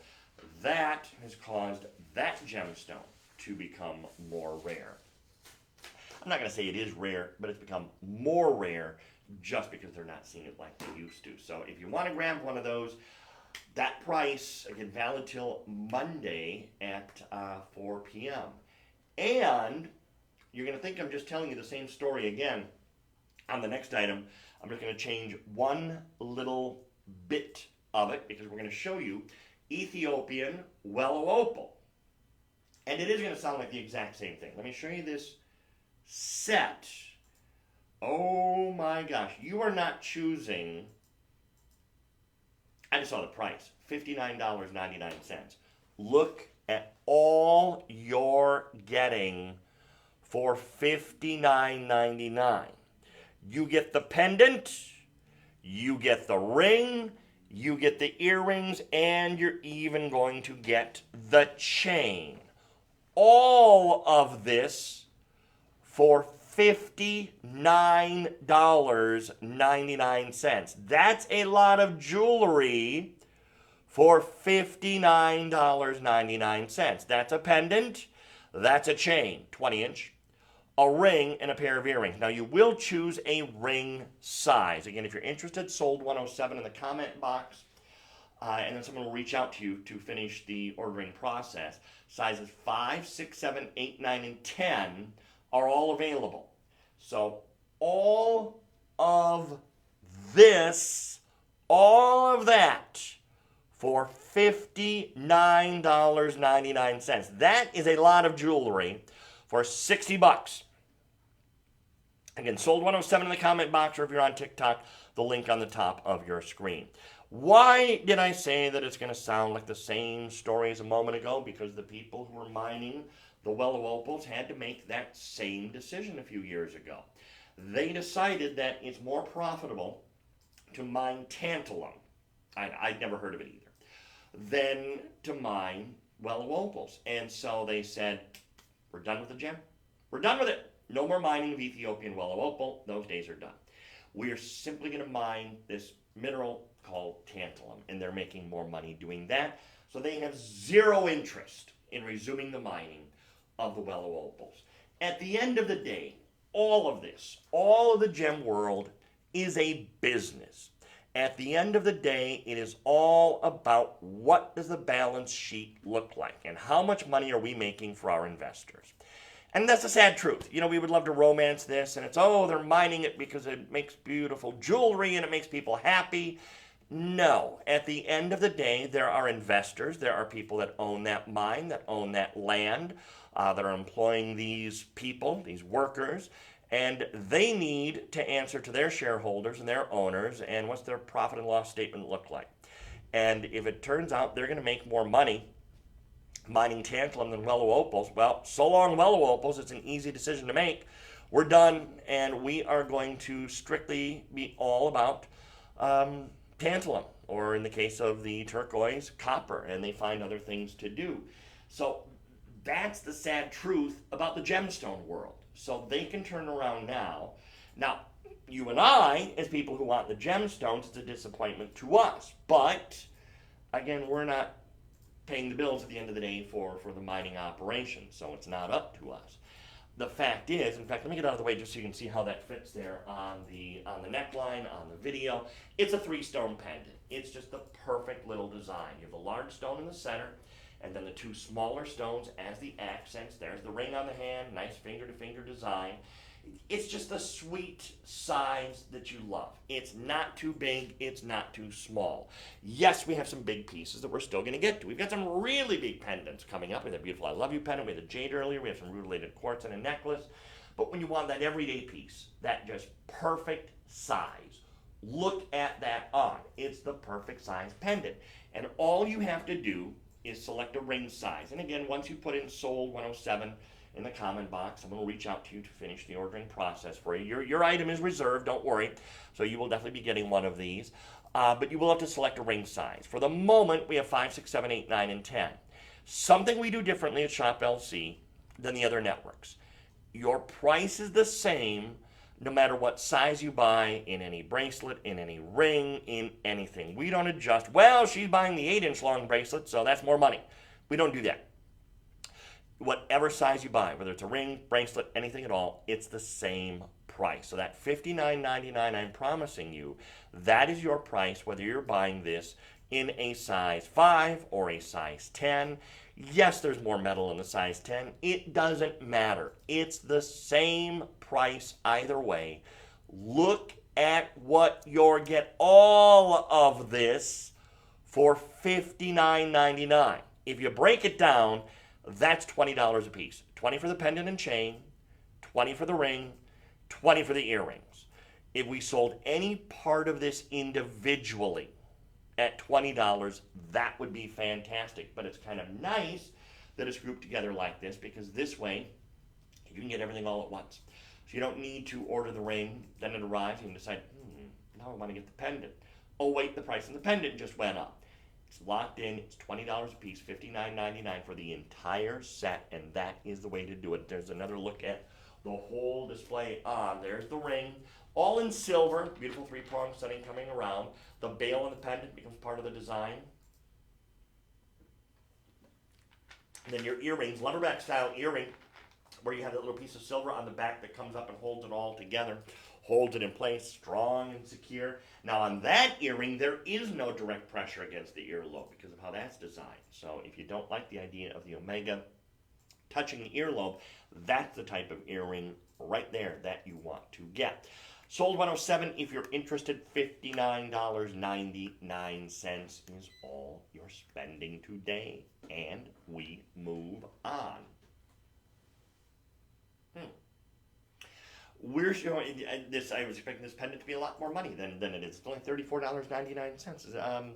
that has caused that gemstone to become more rare. I'm not going to say it is rare, but it's become more rare just because they're not seeing it like they used to. So if you want to grab one of those, that price, again, valid till Monday at 4 p.m. And you're going to think I'm just telling you the same story again. On the next item, I'm just going to change one little bit of it because we're going to show you Ethiopian Wellow Opal. And it is going to sound like the exact same thing. Let me show you this set. Oh my gosh, you are not choosing. I just saw the price, $59.99. Look at all you're getting for $59.99. You get the pendant, you get the ring, you get the earrings, and you're even going to get the chain. All of this for $59.99. That's a lot of jewelry for $59.99. That's a pendant, that's a chain, 20-inch, a ring, and a pair of earrings. Now, you will choose a ring size. Again, if you're interested, sold 107 in the comment box, and then someone will reach out to you to finish the ordering process. Sizes 5, 6, 7, 8, 9, and 10 are all available. So all of this, all of that for $59.99. That is a lot of jewelry for $60. Again, sold 107 in the comment box, or if you're on TikTok, the link on the top of your screen. Why did I say that it's going to sound like the same story as a moment ago? Because the people who were mining the Wellow Opals had to make that same decision a few years ago. They decided that it's more profitable to mine tantalum, I'd never heard of it either, than to mine Wellow Opals. And so they said, we're done with the gem. We're done with it. No more mining of Ethiopian Wellow Opal. Those days are done. We are simply going to mine this mineral called tantalum, and they're making more money doing that. So they have zero interest in resuming the mining of the Wellow Opals. At the end of the day, all of this, all of the gem world is a business. At the end of the day, it is all about what does the balance sheet look like and how much money are we making for our investors. And that's the sad truth. You know, we would love to romance this, and it's, oh, they're mining it because it makes beautiful jewelry and it makes people happy. No. At the end of the day, there are investors. There are people that own that mine, that own that land, that are employing these people, these workers, and they need to answer to their shareholders and their owners, and what's their profit and loss statement look like. And if it turns out they're going to make more money mining tantalum than Wellow Opals, well, so long Wellow Opals, it's an easy decision to make. We're done, and we are going to strictly be all about tantalum, or in the case of the turquoise, copper, and they find other things to do. So that's the sad truth about the gemstone world. So they can turn around now. Now, you and I, as people who want the gemstones, it's a disappointment to us. But, again, we're not paying the bills at the end of the day for the mining operation, so it's not up to us. The fact is, in fact, let me get out of the way just so you can see how that fits there on the neckline, on the video. It's a 3-stone pendant. It's just the perfect little design. You have the large stone in the center, and then the 2 smaller stones as the accents. There's the ring on the hand, nice finger-to-finger design. It's just the sweet size that you love. It's not too big, it's not too small. Yes, we have some big pieces that we're still going to get to. We've got some really big pendants coming up. We had a beautiful I Love You pendant, we had a jade earlier, we have some rutilated quartz and a necklace. But when you want that everyday piece, that just perfect size, look at that on. It's the perfect size pendant. And all you have to do is select a ring size. And again, once you put in sold 107, in the comment box, someone will reach out to you to finish the ordering process for you. Your item is reserved, don't worry. So you will definitely be getting one of these. But you will have to select a ring size. For the moment, we have 5, 6, 7, 8, 9, and 10. Something we do differently at Shop LC than the other networks. Your price is the same no matter what size you buy in any bracelet, in any ring, in anything. We don't adjust. Well, she's buying the 8-inch long bracelet, so that's more money. We don't do that. Whatever size you buy, whether it's a ring, bracelet, anything at all, it's the same price. So that $59.99 I'm promising you, that is your price whether you're buying this in a size 5 or a size 10. Yes, there's more metal in the size 10. It doesn't matter. It's the same price either way. Look at what you're get all of this for $59.99. If you break it down, that's $20 a piece. 20 for the pendant and chain, 20 for the ring, 20 for the earrings. If we sold any part of this individually at $20, that would be fantastic. But it's kind of nice that it's grouped together like this, because this way you can get everything all at once. So you don't need to order the ring, then it arrives, and you decide, now I want to get the pendant. Oh wait, the price of the pendant just went up. It's locked in, it's $20 a piece, $59.99 for the entire set, and that is the way to do it. There's another look at the whole display on. There's the ring, all in silver, beautiful 3-pronged setting coming around. The bail and the pendant becomes part of the design. And then your earrings, lumberback style earring, where you have that little piece of silver on the back that comes up and holds it all together, holds it in place, strong and secure. Now on that earring, there is no direct pressure against the earlobe because of how that's designed. So if you don't like the idea of the Omega touching the earlobe, that's the type of earring right there that you want to get. Sold 107, if you're interested, $59.99 is all you're spending today. And we move on. We're showing this. I was expecting this pendant to be a lot more money than it is. It's only $34.99.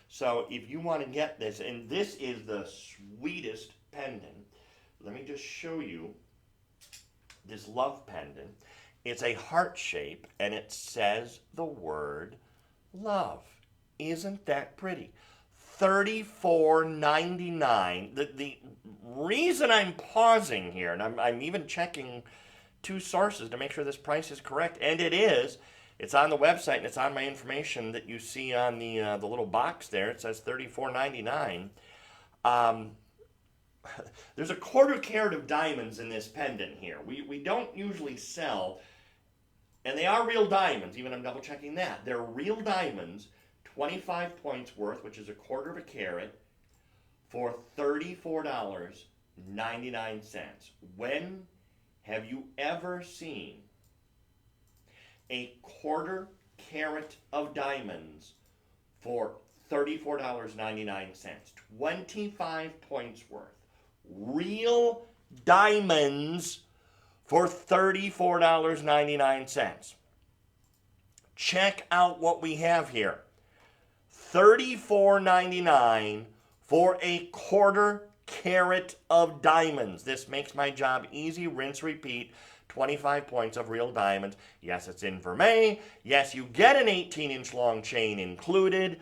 So if you want to get this, and this is the sweetest pendant. Let me just show you this love pendant. It's a heart shape, and it says the word love. Isn't that pretty? $34.99. The reason I'm pausing here, and I'm even checking 2 sources to make sure this price is correct, and it is. It's on the website, and it's on my information that you see on the little box there. It says $34.99. There's a 1/4 carat of diamonds in this pendant here. We don't usually sell, and they are real diamonds, even I'm double checking that. They're real diamonds, 25 points worth, which is a 1/4 carat, for $34.99. When have you ever seen a 1/4 carat of diamonds for $34.99? 25 points worth. Real diamonds for $34.99. Check out what we have here. $34.99 for a 1/4 carat of diamonds. This makes my job easy. Rinse, repeat. 25 points of real diamonds. Yes, it's in vermeil. Yes, you get an 18-inch long chain included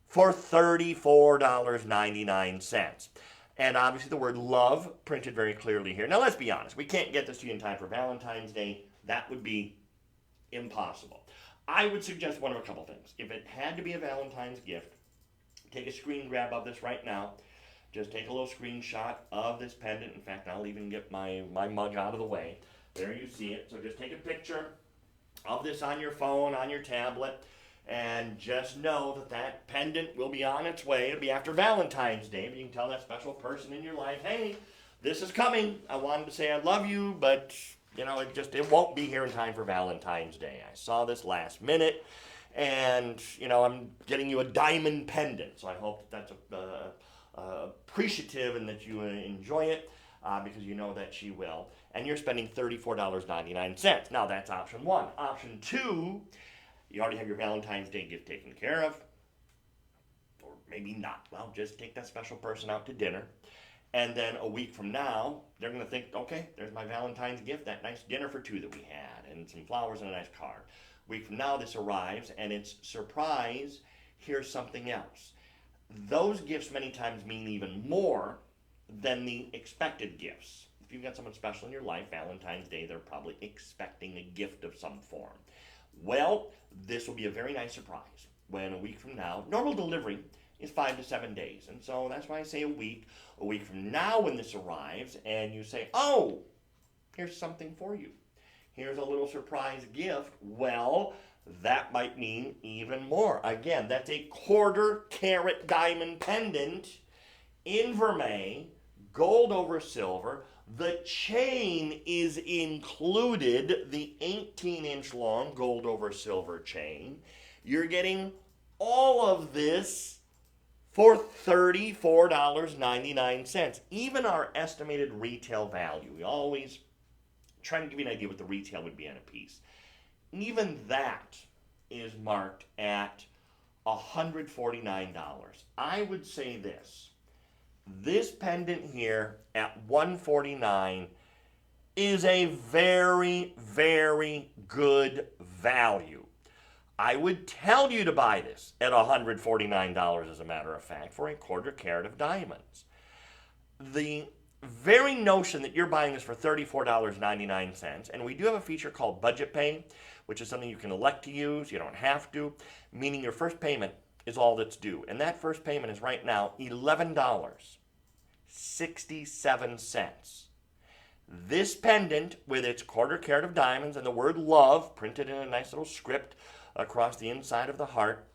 for $34.99. And obviously the word love printed very clearly here. Now let's be honest. We can't get this to you in time for Valentine's Day. That would be impossible. I would suggest one of a couple things. If it had to be a Valentine's gift, take a screen grab of this right now. Just take a little screenshot of this pendant. In fact, I'll even get my mug out of the way. There you see it. So just take a picture of this on your phone, on your tablet, and just know that pendant will be on its way. It'll be after Valentine's Day, but you can tell that special person in your life, hey, this is coming. I wanted to say I love you, but it won't be here in time for Valentine's Day. I saw this last minute, and, I'm getting you a diamond pendant. So I hope that's appreciative and that you enjoy it, because you know that she will. And you're spending $34.99. Now, that's option one. Option two, you already have your Valentine's Day gift taken care of. Or maybe not. Well, just take that special person out to dinner. And then a week from now, they're going to think, okay, there's my Valentine's gift, that nice dinner for two that we had, and some flowers and a nice card. A week from now, this arrives, and it's surprise, here's something else. Those gifts many times mean even more than the expected gifts. If you've got someone special in your life, Valentine's Day, they're probably expecting a gift of some form. Well, this will be a very nice surprise when a week from now, normal delivery is 5 to 7 days. And so that's why I say a week. A week from now when this arrives and you say, oh, here's something for you. Here's a little surprise gift. Well, that might mean even more. Again, that's a 1/4 carat diamond pendant in vermeil, gold over silver. The chain is included, the 18-inch long gold over silver chain. You're getting all of this for $34.99. Even our estimated retail value, we always try to give you an idea what the retail would be on a piece. Even that is marked at $149. I would say this pendant here at $149 is a very, very good value. I would tell you to buy this at $149, as a matter of fact, for a 1/4 carat of diamonds. The very notion that you're buying this for $34.99, and we do have a feature called budget pay, which is something you can elect to use, you don't have to, meaning your first payment is all that's due. And that first payment is right now $11.67. This pendant, with its 1/4 carat of diamonds and the word love printed in a nice little script across the inside of the heart,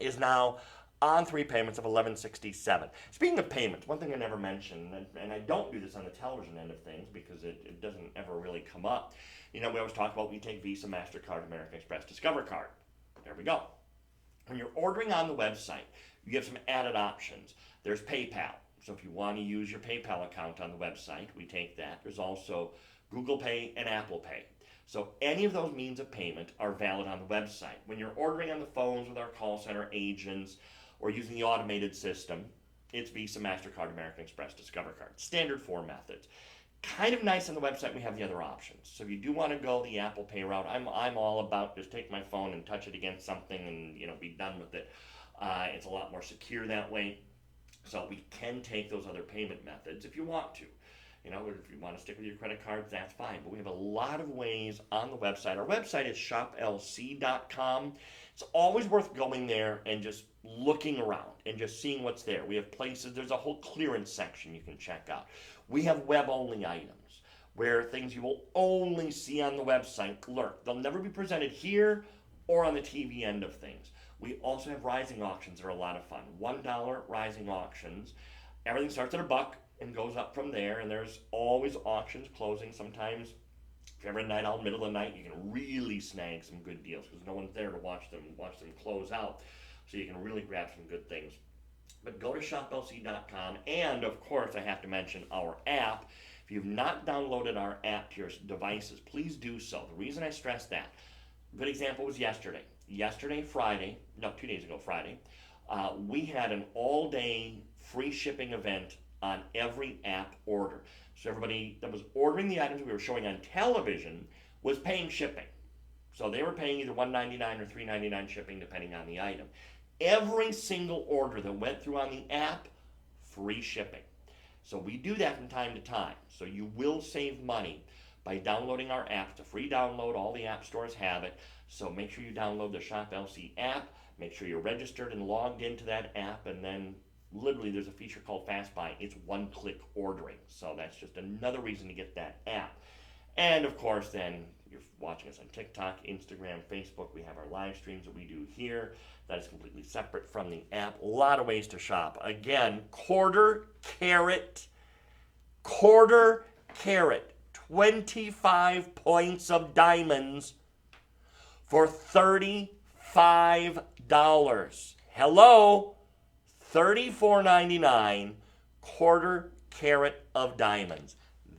is now on 3 payments of $11.67. Speaking of payments, one thing I never mentioned, and I don't do this on the television end of things because it doesn't ever really come up. We always talk about we take Visa, MasterCard, American Express, Discover Card. There we go. When you're ordering on the website, you have some added options. There's PayPal. So if you want to use your PayPal account on the website, we take that. There's also Google Pay and Apple Pay. So any of those means of payment are valid on the website. When you're ordering on the phones with our call center agents or using the automated system, it's Visa, MasterCard, American Express, Discover Card. Standard 4 methods. Kind of nice on the website, we have the other options. So if you do want to go the Apple Pay route, I'm all about just take my phone and touch it against something and be done with it. It's a lot more secure that way. So we can take those other payment methods if you want to. If you want to stick with your credit cards, that's fine. But we have a lot of ways on the website. Our website is shoplc.com. It's always worth going there and just looking around and just seeing what's there. We have places, there's a whole clearance section you can check out. We have web-only items where things you will only see on the website lurk. They'll never be presented here or on the TV end of things. We also have rising auctions that are a lot of fun. $1 rising auctions. Everything starts at $1 and goes up from there, and there's always auctions closing. Sometimes, if you're ever at night out, middle of the night, you can really snag some good deals because no one's there to watch them close out. So you can really grab some good things. But go to shoplc.com, and of course, I have to mention our app. If you've not downloaded our app to your devices, please do so. The reason I stress that, a good example was yesterday. Friday, 2 days ago, Friday, we had an all-day free shipping event on every app order. So everybody that was ordering the items we were showing on television was paying shipping. So they were paying either $1.99 or $3.99 shipping depending on the item. Every single order that went through on the app, free shipping. So we do that from time to time. So you will save money by downloading our app. It's a free download. All the app stores have it. So make sure you download the Shop LC app. Make sure you're registered and logged into that app. And then literally there's a feature called Fast Buy. It's one-click ordering. So that's just another reason to get that app. And of course then you're watching us on TikTok, Instagram, Facebook. We have our live streams that we do here. That is completely separate from the app. A lot of ways to shop. Again, quarter carat, 25 points of diamonds for $35. Hello? $34.99, quarter carat of diamonds.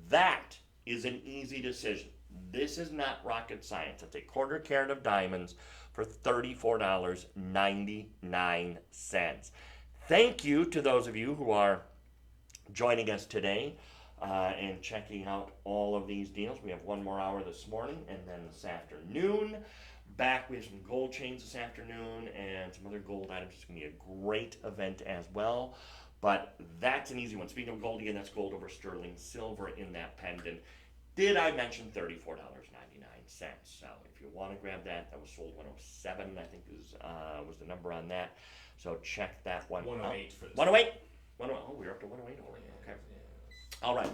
That is an easy decision. This is not rocket science. It's a quarter carat of diamonds for $34.99. Thank you to those of you who are joining us today and checking out all of these deals. We have one more hour this morning and then this afternoon. Back, we have some gold chains this afternoon and some other gold items. It's going to be a great event as well. But that's an easy one. Speaking of gold, again, that's gold over sterling silver in that pendant. Did I mention $34.99? So if you want to grab that, that was sold 107, I think was the number on that. So check that one 108 for this. 108? Oh, we're up to 108 already. Okay. All right.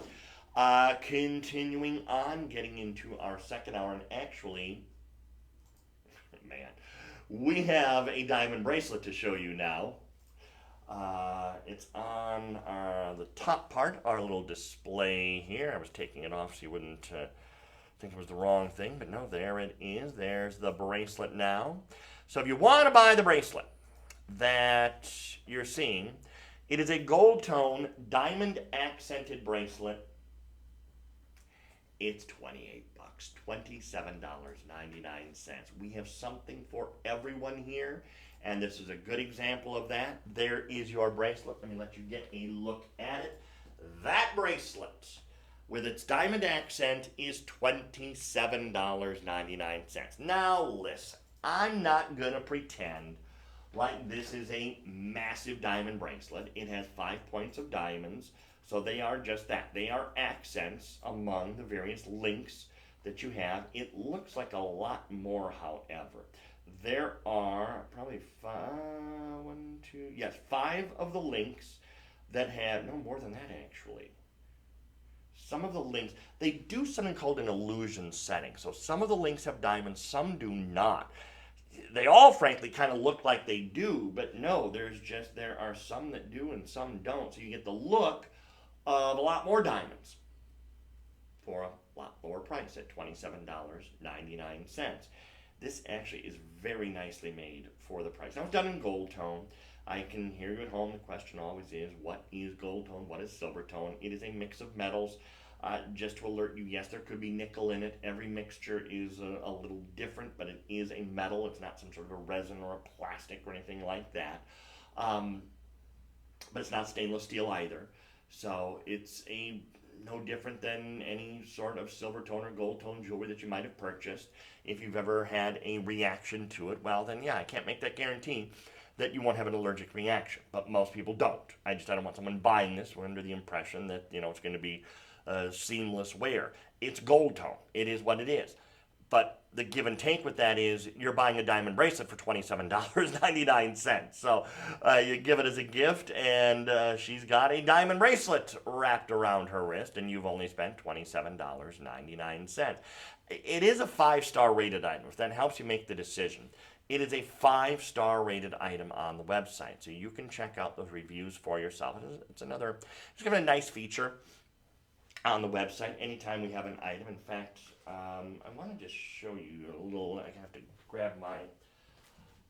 Continuing on, getting into our second hour, and actually, man, we have a diamond bracelet to show you now. It's on the top part, our little display here. I was taking it off so you wouldn't think it was the wrong thing, but no, there it is. There's the bracelet now. So if you want to buy the bracelet that you're seeing, it is a gold tone diamond accented bracelet. It's $28, $27.99. We have something for everyone here, and this is a good example of that. There is your bracelet. Let me let you get a look at it. That bracelet with its diamond accent is $27.99. Now listen, I'm not going to pretend like this is a massive diamond bracelet. It has 5 points of diamonds, so they are just that. They are accents among the various links that you have. It looks like a lot more, however. There are probably 5 of the links that have, no more than that actually. Some of the links, they do something called an illusion setting. So some of the links have diamonds, some do not. They all, frankly, kind of look like they do, but no, there are some that do and some don't. So you get the look of a lot more diamonds for a lot lower price at $27.99. This actually is very nicely made for the price. Now, it's done in gold tone. I can hear you at home. The question always is, what is gold tone? What is silver tone? It is a mix of metals. Just to alert you, yes, there could be nickel in it. Every mixture is a little different, but it is a metal. It's not some sort of a resin or a plastic or anything like that. But it's not stainless steel either. So it's no different than any sort of silver tone or gold tone jewelry that you might have purchased. If you've ever had a reaction to it, well, then yeah, I can't make that guarantee that you won't have an allergic reaction. But most people don't. I don't want someone buying this under the impression that, it's going to be seamless wear. It's gold tone. It is what it is. But the give and take with that is you're buying a diamond bracelet for $27.99. So you give it as a gift, and she's got a diamond bracelet wrapped around her wrist, and you've only spent $27.99. It is a 5-star rated item, if that helps you make the decision. It is a 5-star rated item on the website, so you can check out those reviews for yourself. It's just give it a nice feature on the website anytime we have an item. In fact, I want to just show you a little. I have to grab my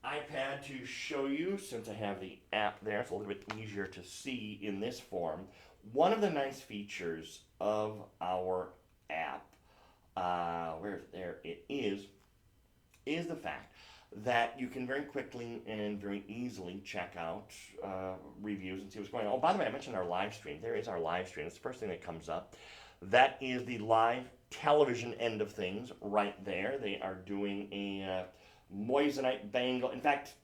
iPad to show you since I have the app there. It's a little bit easier to see in this form. One of the nice features of our app, there it is the fact that you can very quickly and very easily check out reviews and see what's going on. Oh, by the way, I mentioned our live stream. There is our live stream. It's the first thing that comes up. That is the live television end of things right there. They are doing a moissanite bangle. In fact,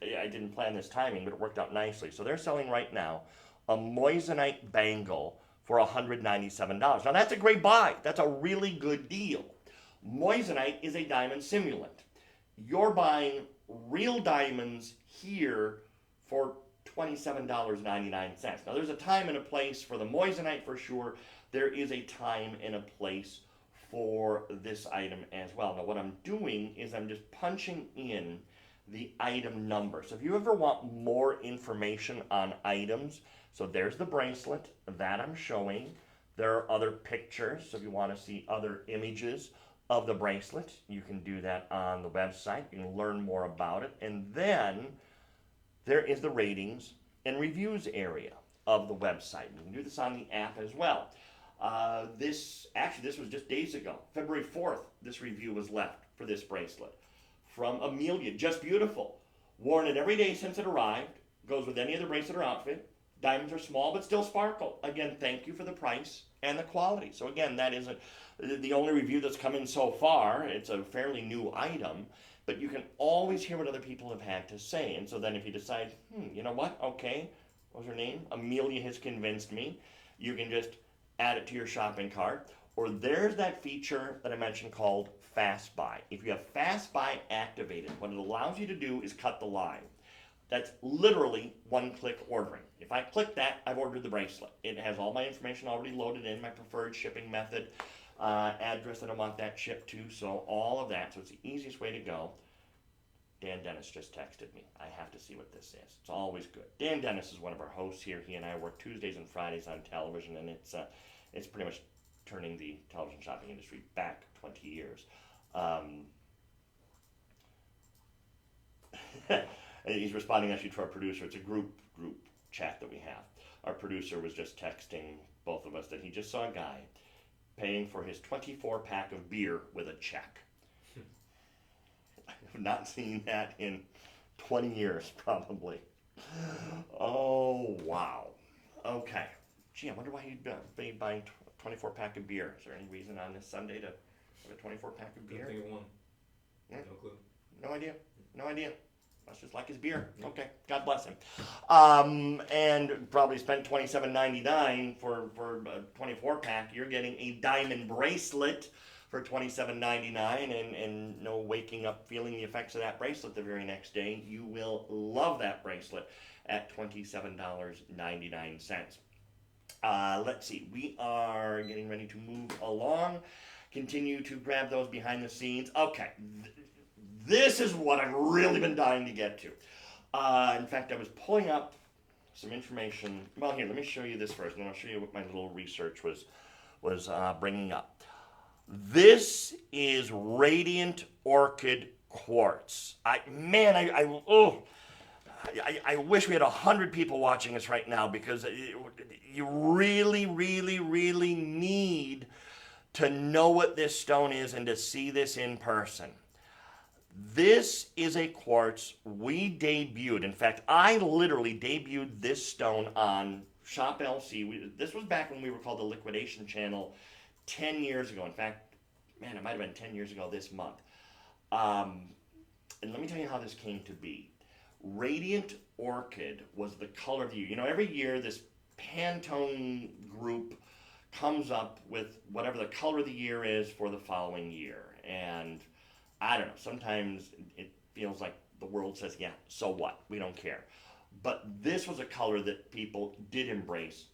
I didn't plan this timing, but it worked out nicely. So they're selling right now a moissanite bangle for $197. Now, that's a great buy. That's a really good deal. Moissanite is a diamond simulant. You're buying real diamonds here for $27.99. Now, there's a time and a place for the moissanite for sure. There is a time and a place for this item as well. Now, what I'm doing is I'm just punching in the item number. So if you ever want more information on items, so there's the bracelet that I'm showing There are other pictures, so if you want to see other images of the bracelet, you can do that on the website. You can learn more about it. And then there is the ratings and reviews area of the website. You can do this on the app as well. This was just days ago. February 4th, this review was left for this bracelet from Amelia. Just beautiful. Worn it every day since it arrived. Goes with any other bracelet or outfit. Diamonds are small but still sparkle. Again, thank you for the price and the quality. So again, that is the only review that's come in so far. It's a fairly new item, but you can always hear what other people have had to say. And so then if you decide, you know what, okay, what was her name? Amelia has convinced me. You can just add it to your shopping cart. Or there's that feature that I mentioned called Fast Buy. If you have Fast Buy activated, what it allows you to do is cut the line. That's literally one-click ordering. If I click that, I've ordered the bracelet. It has all my information already loaded in, my preferred shipping method, address that I want that shipped to, so all of that. So it's the easiest way to go. Dan Dennis just texted me. I have to see what this is. It's always good. Dan Dennis is one of our hosts here. He and I work Tuesdays and Fridays on television, and it's pretty much turning the television shopping industry back 20 years. He's responding actually to our producer. It's a group chat that we have. Our producer was just texting both of us that he just saw a guy paying for his 24-pack of beer with a check. I have not seen that in 20 years, probably. Oh, wow. Okay. Gee, I wonder why he'd be buying a 24-pack of beer. Is there any reason on this Sunday to have a 24-pack of beer? I think of one. Yeah. No clue. No idea. No idea. That's just like his beer. Okay, God bless him. And probably spent $27.99 for a 24-pack. You're getting a diamond bracelet for $27.99 and no waking up feeling the effects of that bracelet the very next day. You will love that bracelet at $27.99. Let's see. We are getting ready to move along. Continue to grab those behind the scenes. Okay. This is what I've really been dying to get to. In fact, I was pulling up some information. Well, here, let me show you this first, and then I'll show you what my little research was bringing up. This is Radiant Orchid Quartz. I wish we had 100 people watching this right now, because you really, really, really need to know what this stone is and to see this in person. This is a quartz we debuted. In fact, I literally debuted this stone on Shop LC. This was back when we were called the Liquidation Channel 10 years ago. In fact, man, it might have been 10 years ago this month. And let me tell you how this came to be. Radiant Orchid was the color of the year. You know, every year this Pantone group comes up with whatever the color of the year is for the following year. And I don't know, sometimes it feels like the world says, yeah, so what? We don't care. But this was a color that people did embrace,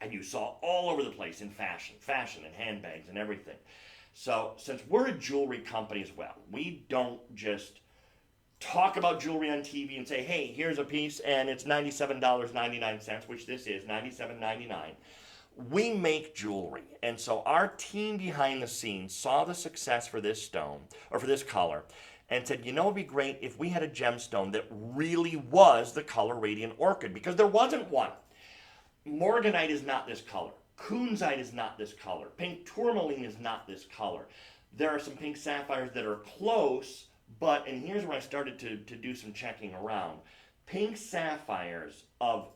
and you saw all over the place in fashion and handbags and everything. So since we're a jewelry company as well, we don't just talk about jewelry on TV and say, hey, here's a piece and it's $97.99, which this is, $97.99. We make jewelry, and so our team behind the scenes saw the success for this stone, or for this color, and said, you know, it'd be great if we had a gemstone that really was the color Radiant Orchid, because there wasn't one. Morganite is not this color. Kunzite is not this color. Pink tourmaline is not this color. There are some pink sapphires that are close, but, and here's where I started to do some checking around. Pink sapphires of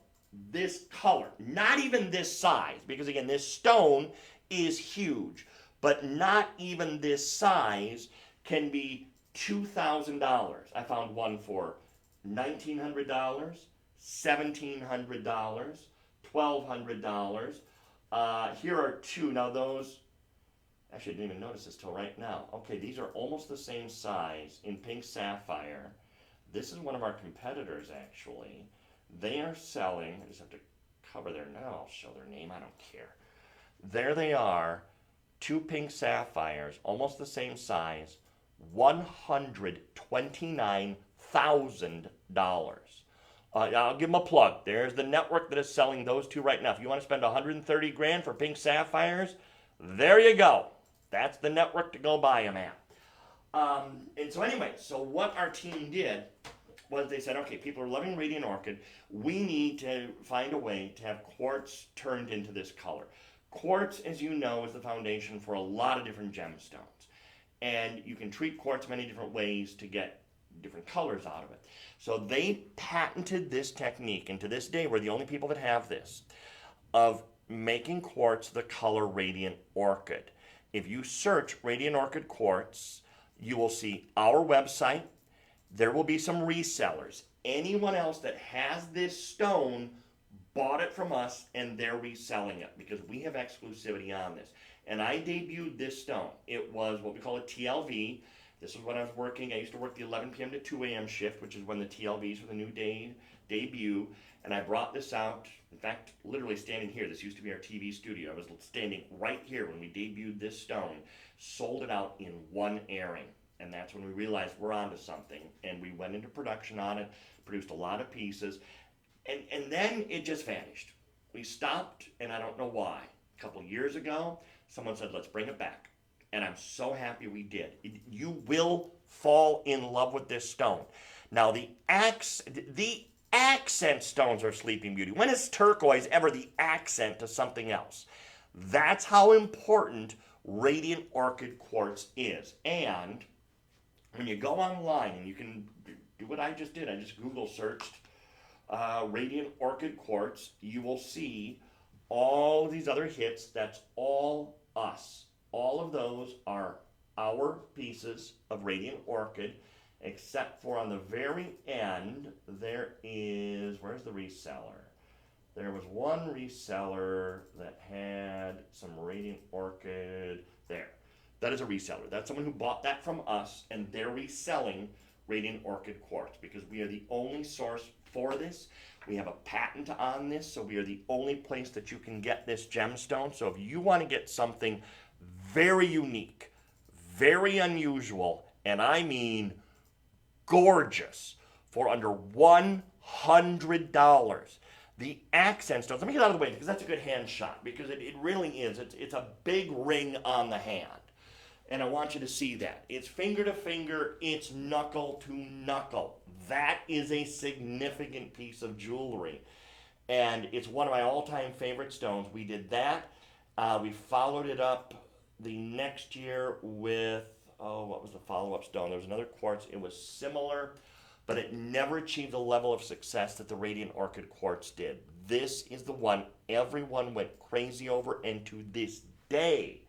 this color, not even this size, because again, this stone is huge, but not even this size can be $2,000. I found one for $1,900, $1,700, $1,200. Here are two. Now those, actually I didn't even notice this till right now. Okay, these are almost the same size in pink sapphire. This is one of our competitors, actually. They are selling, I just have to cover their, now I'll show their name, I don't care. There they are, two pink sapphires, almost the same size, $129,000. I'll give them a plug. There's the network that is selling those two right now. If you want to spend 130 grand for pink sapphires, there you go. That's the network to go buy them at. And so anyway, so what our team did was they said, okay, people are loving Radiant Orchid. We need to find a way to have quartz turned into this color. Quartz, as you know, is the foundation for a lot of different gemstones. And you can treat quartz many different ways to get different colors out of it. So they patented this technique, and to this day, we're the only people that have this, of making quartz the color Radiant Orchid. If you search Radiant Orchid Quartz, you will see our website. There will be some resellers. Anyone else that has this stone bought it from us and they're reselling it because we have exclusivity on this. And I debuted this stone. It was what we call a TLV. This is when I was working. I used to work the 11 p.m. to 2 a.m. shift, which is when the TLVs for the new day debut. And I brought this out. In fact, literally standing here. This used to be our TV studio. I was standing right here when we debuted this stone. Sold it out in one airing. And that's when we realized we're onto something. And we went into production on it, produced a lot of pieces. And then it just vanished. We stopped, and I don't know why. A couple of years ago, someone said, let's bring it back. And I'm so happy we did. You will fall in love with this stone. Now, the accent stones are Sleeping Beauty. When is turquoise ever the accent to something else? That's how important Radiant Orchid Quartz is. And when you go online, and you can do what I just did, I just Google searched Radiant Orchid Quartz, you will see all of these other hits. That's all us. All of those are our pieces of Radiant Orchid, except for on the very end, there is, where's the reseller? There was one reseller that had some Radiant Orchid there. That is a reseller. That's someone who bought that from us, and they're reselling Radiant Orchid Quartz because we are the only source for this. We have a patent on this, so we are the only place that you can get this gemstone. So if you want to get something very unique, very unusual, and I mean gorgeous, for under $100, the accent stones, let me get out of the way because that's a good hand shot, because it really is. It's a big ring on the hand. And I want you to see that. It's finger to finger, it's knuckle to knuckle. That is a significant piece of jewelry. And it's one of my all-time favorite stones. We did that. We followed it up the next year with, what was the follow-up stone? There was another quartz. It was similar, but it never achieved the level of success that the Radiant Orchid Quartz did. This is the one everyone went crazy over, and to this day,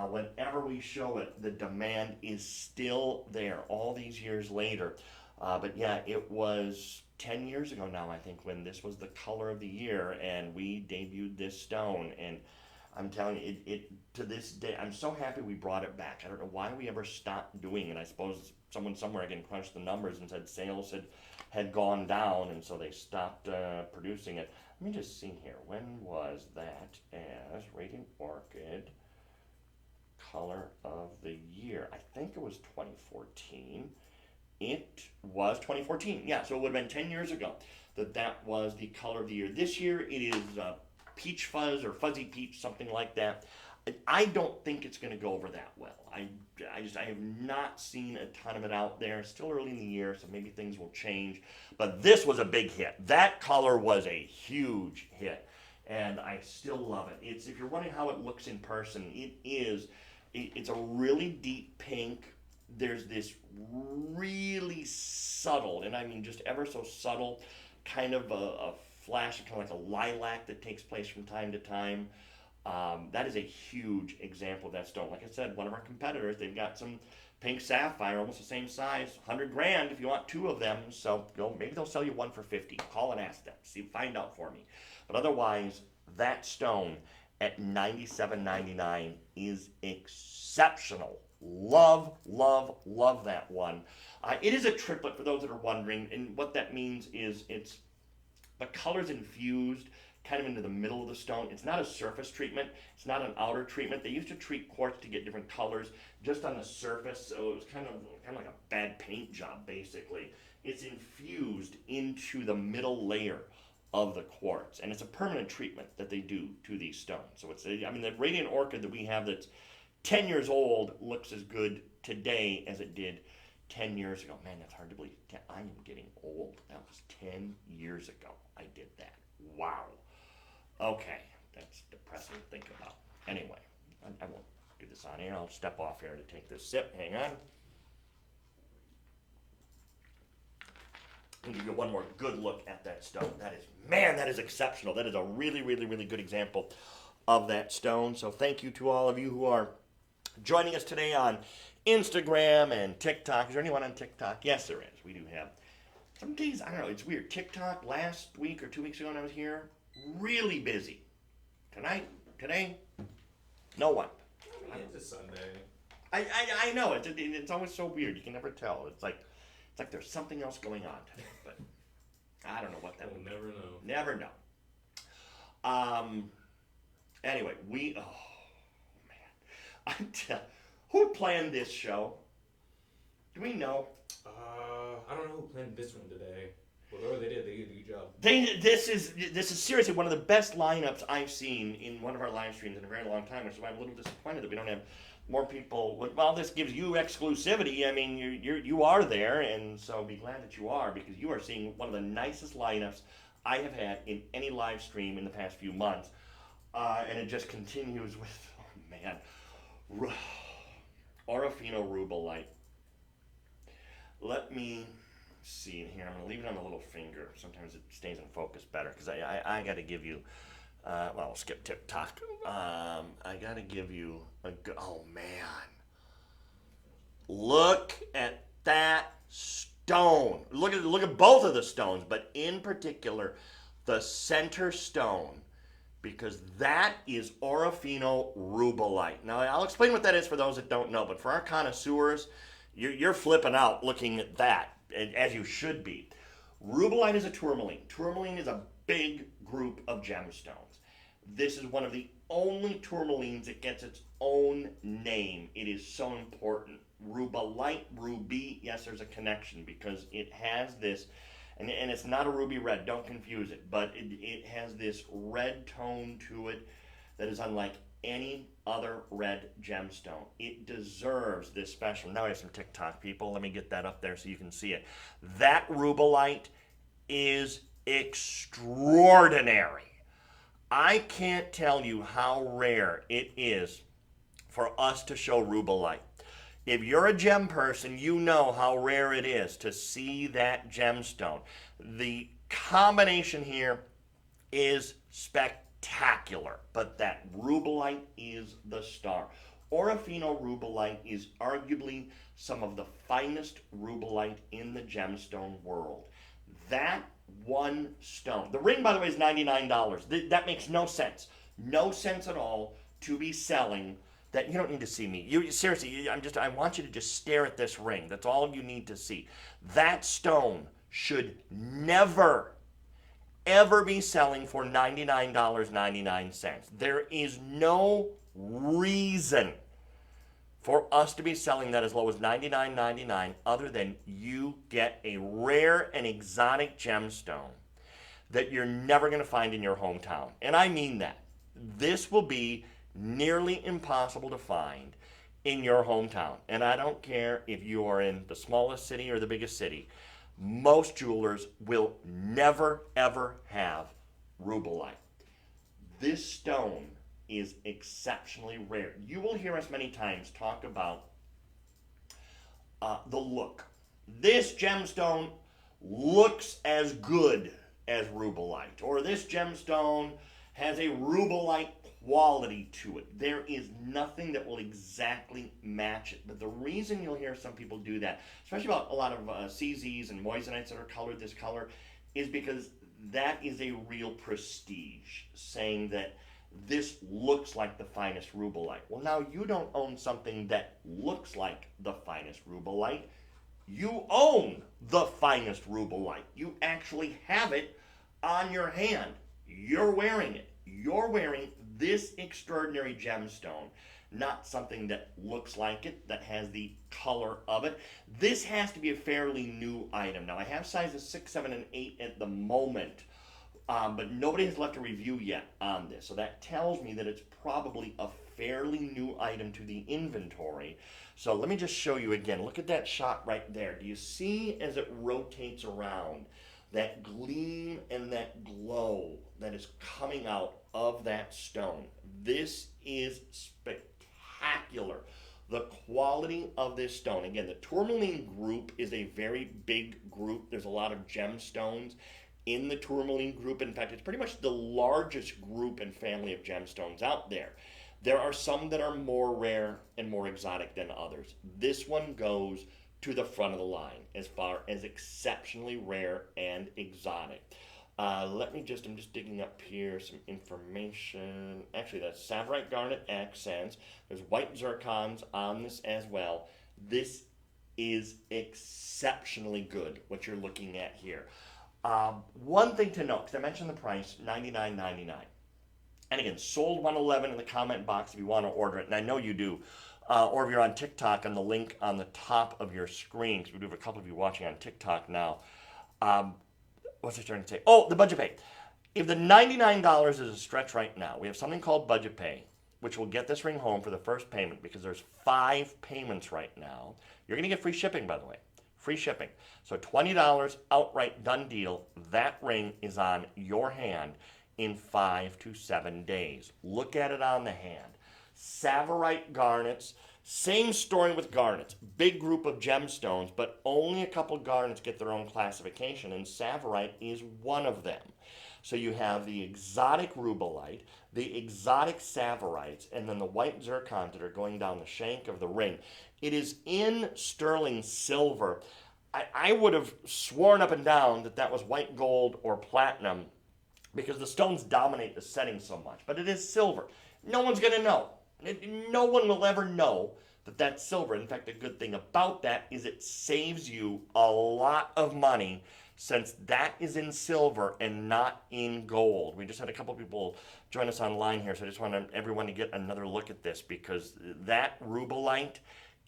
whenever we show it, the demand is still there all these years later. But yeah, it was 10 years ago now, I think, when this was the color of the year, and we debuted this stone. And I'm telling you, it to this day, I'm so happy we brought it back. I don't know why we ever stopped doing it. I suppose someone somewhere again crunched the numbers and said sales had gone down, and so they stopped producing it. Let me just see here. When was that as Radiant Orchid color of the year? I think it was 2014. It was 2014. Yeah, so it would have been 10 years ago that was the color of the year. This year it is peach fuzz or fuzzy peach, something like that. I don't think it's going to go over that well. I have not seen a ton of it out there. Still early in the year, so maybe things will change. But this was a big hit. That color was a huge hit, and I still love it. If you're wondering how it looks in person, it's a really deep pink. There's this really subtle, and I mean just ever so subtle, kind of a flash, kind of like a lilac that takes place from time to time. That is a huge example of that stone. Like I said, one of our competitors, they've got some pink sapphire, almost the same size, 100 grand if you want two of them. So maybe they'll sell you one for 50. Call and ask them. Find out for me. But otherwise, that stone at $97.99 is exceptional. Love, love, love that one. It is a triplet for those that are wondering, and what that means is the color's infused kind of into the middle of the stone. It's not a surface treatment. It's not an outer treatment. They used to treat quartz to get different colors just on the surface, so it was kind of like a bad paint job, basically. It's infused into the middle layer of the quartz, and it's a permanent treatment that they do to these stones. So it's, I mean, the radiant orchid that we have that's 10 years old looks as good today as it did 10 years ago. Man, that's hard to believe. I am getting old. That was 10 years ago I did that. Wow. Okay, that's depressing to think about. Anyway, I won't do this on air. I'll step off here to take this sip. Hang on. I'll give you one more good look at that stone. That is exceptional. That is a really, really, really good example of that stone. So thank you to all of you who are joining us today on Instagram and TikTok. Is there anyone on TikTok? Yes, there is. We do have. Some days, I don't know, it's weird. TikTok last week or 2 weeks ago when I was here, really busy. Today, no one. I mean, it's a Sunday. I know, it's always so weird. You can never tell. It's like there's something else going on today, but I don't know what that would be. Never know. Never know. Anyway, who planned this show? Do we know? I don't know who planned this one today. Whatever they did a good job. This is seriously one of the best lineups I've seen in one of our live streams in a very long time, which is why I'm a little disappointed that we don't have more people. Well, this gives you exclusivity. I mean, you are there, and so be glad that you are, because you are seeing one of the nicest lineups I have had in any live stream in the past few months, and it just continues with, oh man, Orofino Rubellite. Let me see here. I'm going to leave it on the little finger. Sometimes it stays in focus better, because I got to give you, well, I'll skip TikTok. I got to give you a good, oh man. Look at that stone. Look at both of the stones, but in particular, the center stone, because that is Orofino Rubellite. Now, I'll explain what that is for those that don't know, but for our connoisseurs, you're flipping out looking at that, as you should be. Rubellite is a tourmaline. Tourmaline is a big group of gemstones. This is one of the only tourmalines that gets its own name. It is so important. Rubellite, ruby, yes, there's a connection, because it has this, and it's not a ruby red, don't confuse it, but it has this red tone to it that is unlike any other red gemstone. It deserves this special. Now I have some TikTok people. Let me get that up there so you can see it. That Rubellite is extraordinary. I can't tell you how rare it is for us to show Rubellite. If you're a gem person, you know how rare it is to see that gemstone. The combination here is spectacular, but that Rubellite is the star. Orofino Rubellite is arguably some of the finest Rubellite in the gemstone world. That one stone. The ring, by the way, is $99. That makes no sense. No sense at all to be selling that. You don't need to see me. Seriously, I want you to just stare at this ring. That's all you need to see. That stone should never, ever be selling for $99.99. There is no reason for us to be selling that as low as $99.99 other than you get a rare and exotic gemstone that you're never going to find in your hometown. And I mean that. This will be nearly impossible to find in your hometown. And I don't care if you are in the smallest city or the biggest city. Most jewelers will never, ever have Rubellite. This stone is exceptionally rare. You will hear us many times talk about the look. This gemstone looks as good as Rubellite, or this gemstone has a Rubellite quality to it. There is nothing that will exactly match it. But the reason you'll hear some people do that, especially about a lot of CZs and moisanites that are colored this color, is because that is a real prestige, saying that this looks like the finest Rubellite. Well, now you don't own something that looks like the finest Rubellite. You own the finest Rubellite. You actually have it on your hand. you're wearing it. You're wearing this extraordinary gemstone, not something that looks like it, that has the color of it. This has to be a fairly new item. Now, I have sizes 6, 7, and 8 at the moment, but nobody has left a review yet on this. So that tells me that it's probably a fairly new item to the inventory. So let me just show you again. Look at that shot right there. Do you see as it rotates around that gleam and that glow that is coming out of that stone? This is spectacular. The quality of this stone. Again, the tourmaline group is a very big group. There's a lot of gemstones in the tourmaline group. In fact, it's pretty much the largest group and family of gemstones out there. There are some that are more rare and more exotic than others. This one goes to the front of the line as far as exceptionally rare and exotic. I'm just digging up here some information. Actually, that's Savorite Garnet accents. There's white zircons on this as well. This is exceptionally good, what you're looking at here. One thing to note, because I mentioned the price, $99.99. And again, sold 111 in the comment box if you want to order it, and I know you do. Or if you're on TikTok, on the link on the top of your screen, because we do have a couple of you watching on TikTok now. What's I starting to say? Oh, the budget pay. If the $99 is a stretch right now, we have something called budget pay, which will get this ring home for the first payment, because there's 5 payments right now. You're going to get free shipping, by the way. Free shipping. So $20 outright, done deal. That ring is on your hand in 5 to 7 days. Look at it on the hand. Savorite garnets, same story with garnets. Big group of gemstones, but only a couple garnets get their own classification, and Savorite is one of them. So you have the exotic rubellite, the exotic savorites, and then the white zircons that are going down the shank of the ring. It is in sterling silver. I would have sworn up and down that that was white gold or platinum, because the stones dominate the setting so much. But it is silver. No one's going to know. No one will ever know that that's silver. In fact, the good thing about that is it saves you a lot of money, since that is in silver and not in gold. We just had a couple people join us online here, so I just want everyone to get another look at this, because that rubellite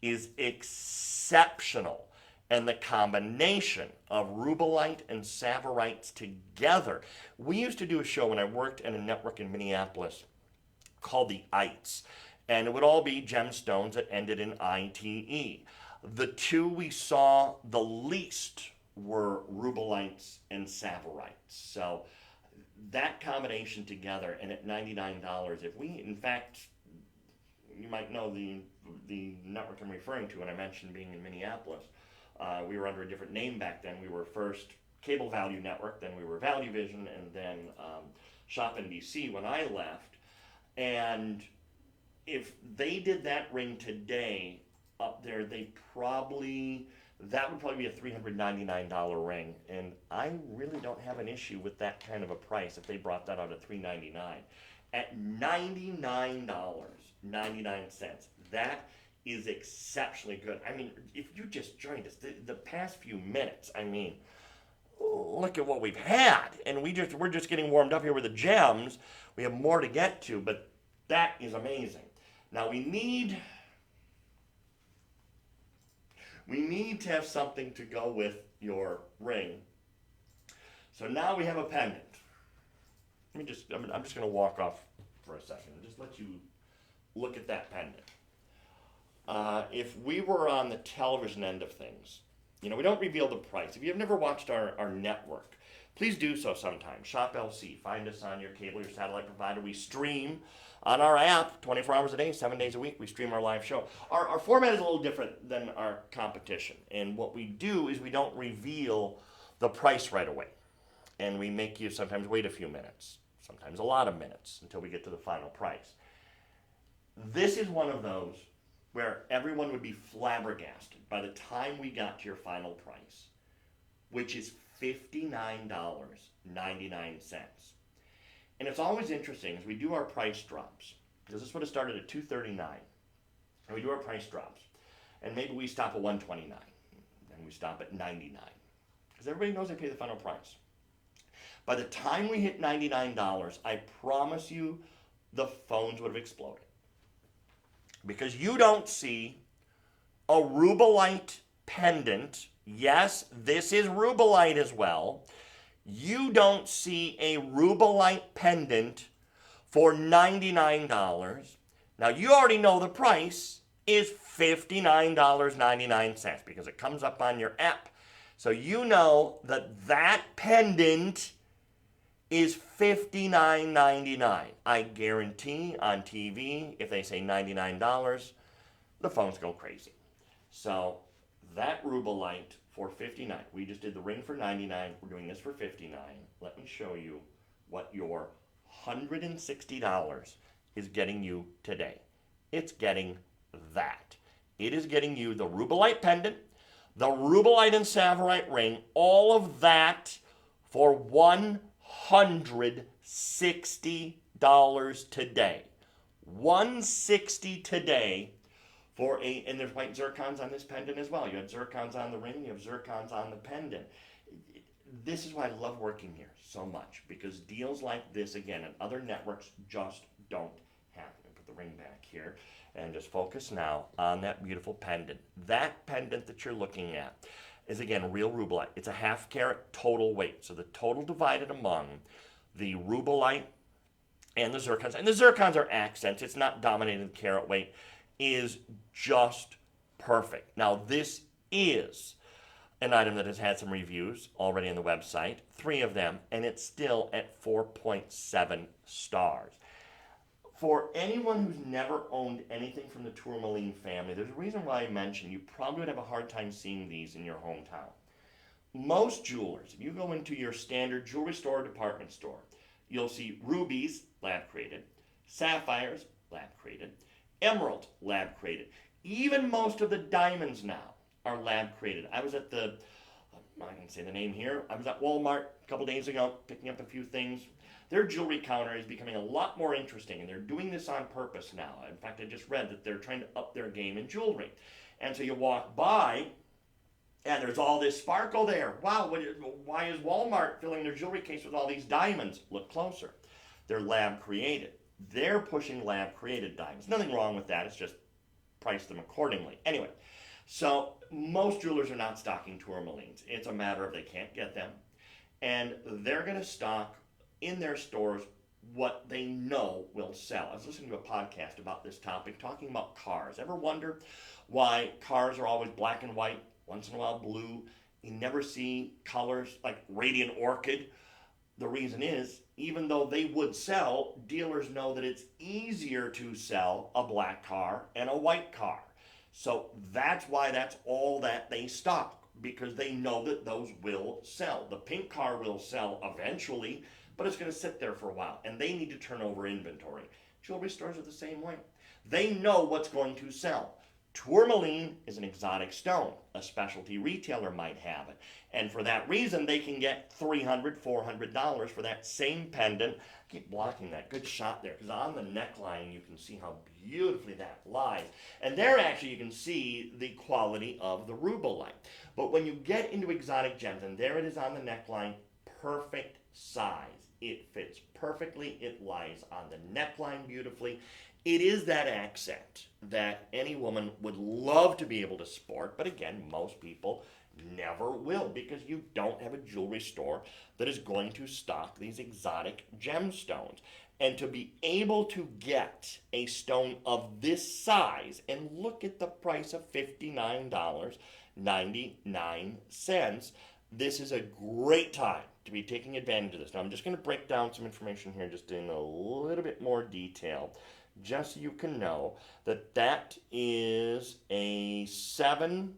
is exceptional. And the combination of rubellite and savorites together. We used to do a show when I worked at a network in Minneapolis called the ITES. And it would all be gemstones that ended in ITE. The two we saw the least were rubellites and savorites. So that combination together, and at $99, if we, in fact, you might know the network I'm referring to when I mentioned being in Minneapolis. We were under a different name back then. We were first Cable Value Network, then we were Value Vision, and then Shop NBC when I left. And if they did that ring today up there, that would probably be a $399 ring. And I really don't have an issue with that kind of a price if they brought that out at $399. At $99.99, that is exceptionally good. I mean, if you just joined us the past few minutes, I mean, look at what we've had, and we're just getting warmed up here with the gems. We have more to get to, but that is amazing. Now we need to have something to go with your ring. So now we have a pendant. I'm just going to walk off for a second and just let you look at that pendant. If we were on the television end of things, we don't reveal the price. If you've never watched our network, please do so sometime. Shop LC. Find us on your cable, your satellite provider. We stream on our app 24 hours a day, 7 days a week. We stream our live show. Our format is a little different than our competition. And what we do is we don't reveal the price right away. And we make you sometimes wait a few minutes, sometimes a lot of minutes, until we get to the final price. This is one of those where everyone would be flabbergasted by the time we got to your final price, which is $59.99. And it's always interesting as we do our price drops, because this would have started at $239, and we do our price drops, and maybe we stop at $129, and we stop at $99, because everybody knows they pay the final price. By the time we hit $99, I promise you the phones would have exploded. Because you don't see a rubellite pendant. Yes, this is rubellite as well. You don't see a rubellite pendant for $99. Now, you already know the price is $59.99 because it comes up on your app. So you know that that pendant is $59.99. I guarantee on TV, if they say $99, the phones go crazy. So that rubellite for $59. We just did the ring for $99. We're doing this for $59. Let me show you what your $160 is getting you today. It's getting that. It is getting you the rubellite pendant, the rubellite and savorite ring, all of that for $160 today. $160 today for and there's white zircons on this pendant as well. You have zircons on the ring, you have zircons on the pendant. This is why I love working here so much, because deals like this, again, and other networks just don't have. I'm going to put the ring back here and just focus now on that beautiful pendant. That pendant that you're looking at is, again, real rubellite. It's a half carat total weight. So the total divided among the rubellite and the zircons are accents. It's not dominating the carat weight, is just perfect. Now, this is an item that has had some reviews already on the website, 3 of them, and it's still at 4.7 stars. For anyone who's never owned anything from the Tourmaline family, there's a reason why I mentioned you probably would have a hard time seeing these in your hometown. Most jewelers, if you go into your standard jewelry store or department store, you'll see rubies, lab created, sapphires, lab created, emerald, lab created. Even most of the diamonds now are lab created. I was at I can say the name here. I was at Walmart a couple days ago picking up a few things. Their jewelry counter is becoming a lot more interesting, and they're doing this on purpose now. In fact, I just read that they're trying to up their game in jewelry. And so you walk by, and there's all this sparkle there. Wow, why is Walmart filling their jewelry case with all these diamonds? Look closer. They're lab created. They're pushing lab created diamonds. Nothing wrong with that. It's just price them accordingly. Anyway, so most jewelers are not stocking tourmalines. It's a matter of they can't get them. And they're going to stock in their stores what they know will sell. I was listening to a podcast about this topic, talking about cars. Ever wonder why cars are always black and white, once in a while blue? You never see colors like radiant orchid. The reason is, even though they would sell, dealers know that it's easier to sell a black car and a white car. So that's why that's all that they stock, because they know that those will sell. The pink car will sell eventually, but it's going to sit there for a while, and they need to turn over inventory. Jewelry stores are the same way. They know what's going to sell. Tourmaline is an exotic stone. A specialty retailer might have it. And for that reason, they can get $300, $400 for that same pendant. Keep blocking that. Good shot there, because on the neckline, you can see how beautifully that lies. And there, actually, you can see the quality of the rubellite. But when you get into exotic gems, and there it is on the neckline, perfect size. It fits perfectly. It lies on the neckline beautifully. It is that accent that any woman would love to be able to sport, but again, most people never will, because you don't have a jewelry store that is going to stock these exotic gemstones. And to be able to get a stone of this size, and look at the price of $59.99, this is a great time to be taking advantage of this. Now, I'm just going to break down some information here just in a little bit more detail, just so you can know that that is a 5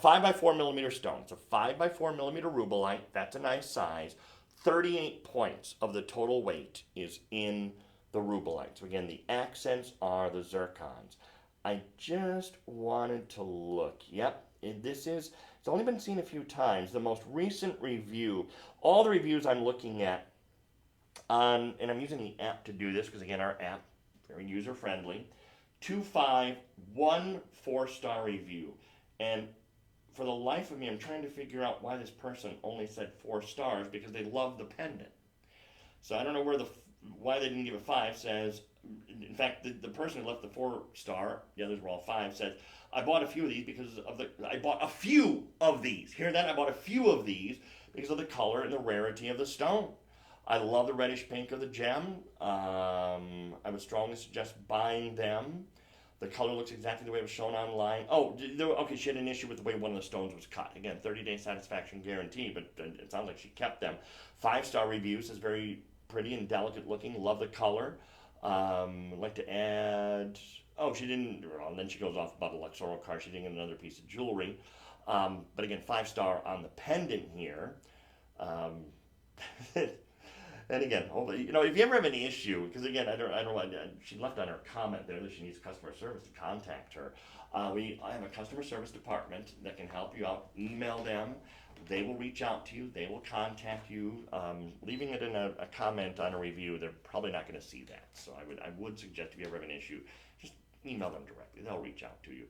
by 4 millimeter stone. It's a 5 by 4 millimeter rubellite. That's a nice size. 38 points of the total weight is in the rubellite. So again, the accents are the zircons. I just wanted to look. Yep, it's only been seen a few times. The most recent review, all the reviews I'm looking at and I'm using the app to do this, because again, our app, very user-friendly. 2.5, 1 4-star review. And for the life of me, I'm trying to figure out why this person only said 4 stars, because they love the pendant. So I don't know why they didn't give it 5. Says, in fact, the person who left the 4 star, the others were all 5, said, I bought a few of these because of I bought a few of these. Hear that? I bought a few of these because of the color and the rarity of the stone. I love the reddish pink of the gem. I would strongly suggest buying them. The color looks exactly the way it was shown online. Oh, okay, she had an issue with the way one of the stones was cut. Again, 30-day satisfaction guarantee, but it sounds like she kept them. 5-star reviews, is very pretty and delicate looking. Love the color. Like to add... Oh, she didn't... Well, and then she goes off about a Luxoro card. She didn't get another piece of jewelry. But again, 5-star on the pendant here. And again, if you ever have any issue, because again, I don't know, she left on her comment there that she needs customer service to contact her. I have a customer service department that can help you out. Email them. They will reach out to you. They will contact you. Leaving it in a comment on a review, they're probably not going to see that. So I would suggest if you ever have an issue, just email them directly. They'll reach out to you.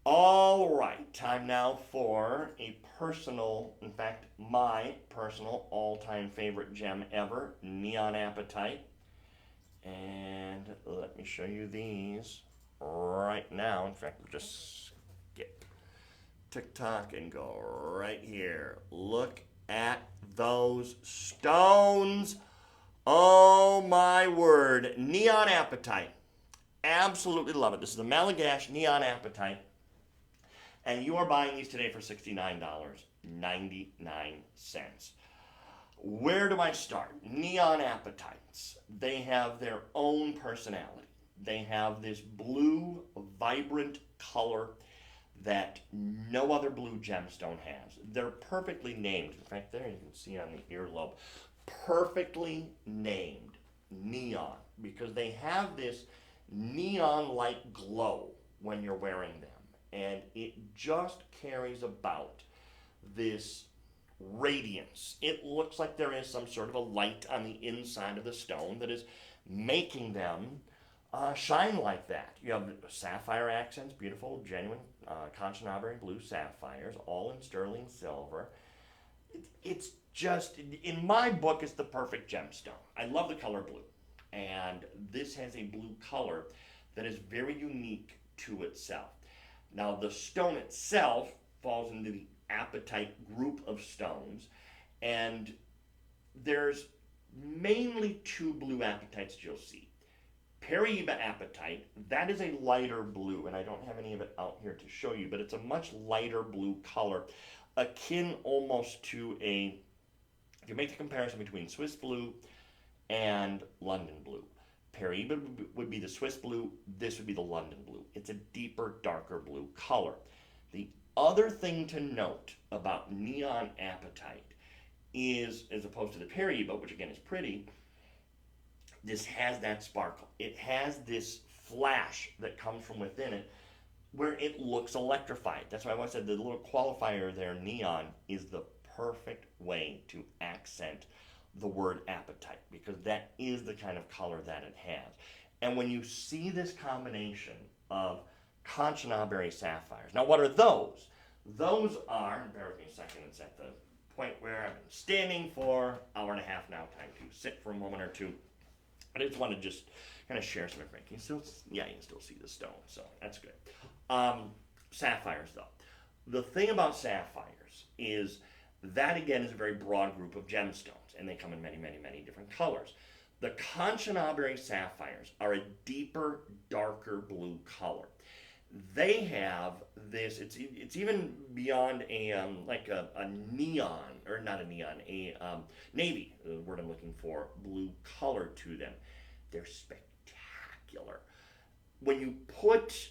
All right, time now for a personal, in fact, my personal all-time favorite gem ever, Neon Apatite. And let me show you these right now. In fact, we'll just skip TikTok and go right here. Look at those stones. Oh my word, Neon Apatite. Absolutely love it. This is the Malagash Neon Apatite. And you are buying these today for $69.99. Where do I start? Neon Apatites. They have their own personality. They have this blue, vibrant color that no other blue gemstone has. They're perfectly named. In fact, there you can see on the earlobe. Perfectly named neon, because they have this neon-like glow when you're wearing them. And it just carries about this radiance. It looks like there is some sort of a light on the inside of the stone that is making them shine like that. You have sapphire accents, beautiful, genuine Kanchanaburi blue sapphires, all in sterling silver. It's just, in my book, it's the perfect gemstone. I love the color blue. And this has a blue color that is very unique to itself. Now, the stone itself falls into the apatite group of stones, and there's mainly 2 blue apatites you'll see. Paraíba apatite, that is a lighter blue, and I don't have any of it out here to show you, but it's a much lighter blue color, akin almost to if you make the comparison between Swiss blue and London blue. Paraíba would be the Swiss blue, this would be the London blue. It's a deeper, darker blue color. The other thing to note about Neon Apatite is, as opposed to the Paraíba, which again is pretty, this has that sparkle. It has this flash that comes from within it where it looks electrified. That's why I said the little qualifier there, neon, is the perfect way to accent the word apatite, because that is the kind of color that it has. And when you see this combination of Kanchanaburi sapphires, now what are those? Those are, bear with me a second, it's at the point where I've been standing for an hour and a half now, time to sit for a moment or two. I just want to just kind of share some information. You can still see the stone, so that's good. Sapphires, though. The thing about sapphires is that, again, is a very broad group of gemstones, and they come in many, many, many different colors. The Kanchanaburi sapphires are a deeper, darker blue color. They have this, it's even beyond a neon, or not a neon, a navy, the word I'm looking for, blue color to them. They're spectacular. When you put,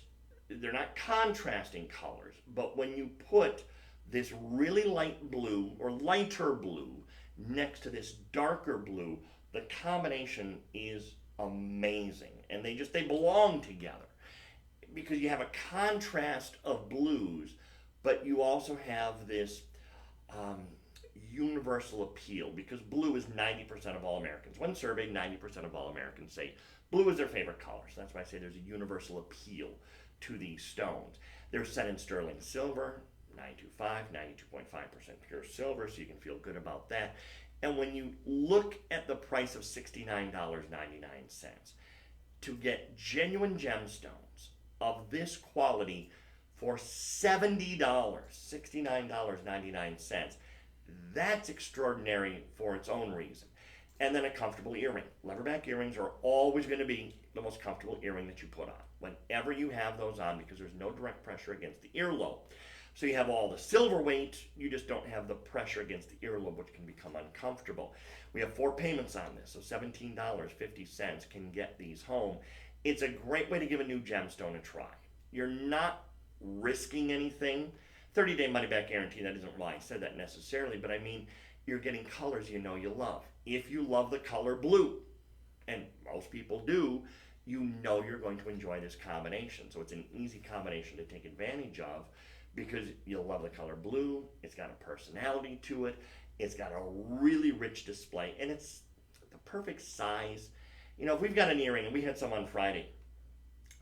they're not contrasting colors, but when you put this really light blue or lighter blue next to this darker blue, the combination is amazing. And they belong together, because you have a contrast of blues, but you also have this universal appeal, because blue is 90% of all Americans. One survey, 90% of all Americans say blue is their favorite color. So that's why I say there's a universal appeal to these stones. They're set in sterling silver. 925, 92.5% pure silver, so you can feel good about that. And when you look at the price of $69.99, to get genuine gemstones of this quality for $70, $69.99, that's extraordinary for its own reason. And then a comfortable earring. Leatherback earrings are always going to be the most comfortable earring that you put on whenever you have those on, because there's no direct pressure against the earlobe. So you have all the silver weight, you just don't have the pressure against the earlobe, which can become uncomfortable. We have 4 payments on this, so $17.50 can get these home. It's a great way to give a new gemstone a try. You're not risking anything. 30-day money-back guarantee, that isn't why I said that necessarily, but I mean, you're getting colors you know you love. If you love the color blue, and most people do, you know you're going to enjoy this combination. So it's an easy combination to take advantage of because you'll love the color blue. It's got a personality to it. It's got a really rich display, and it's the perfect size. You know, if we've got an earring, and we had some on Friday,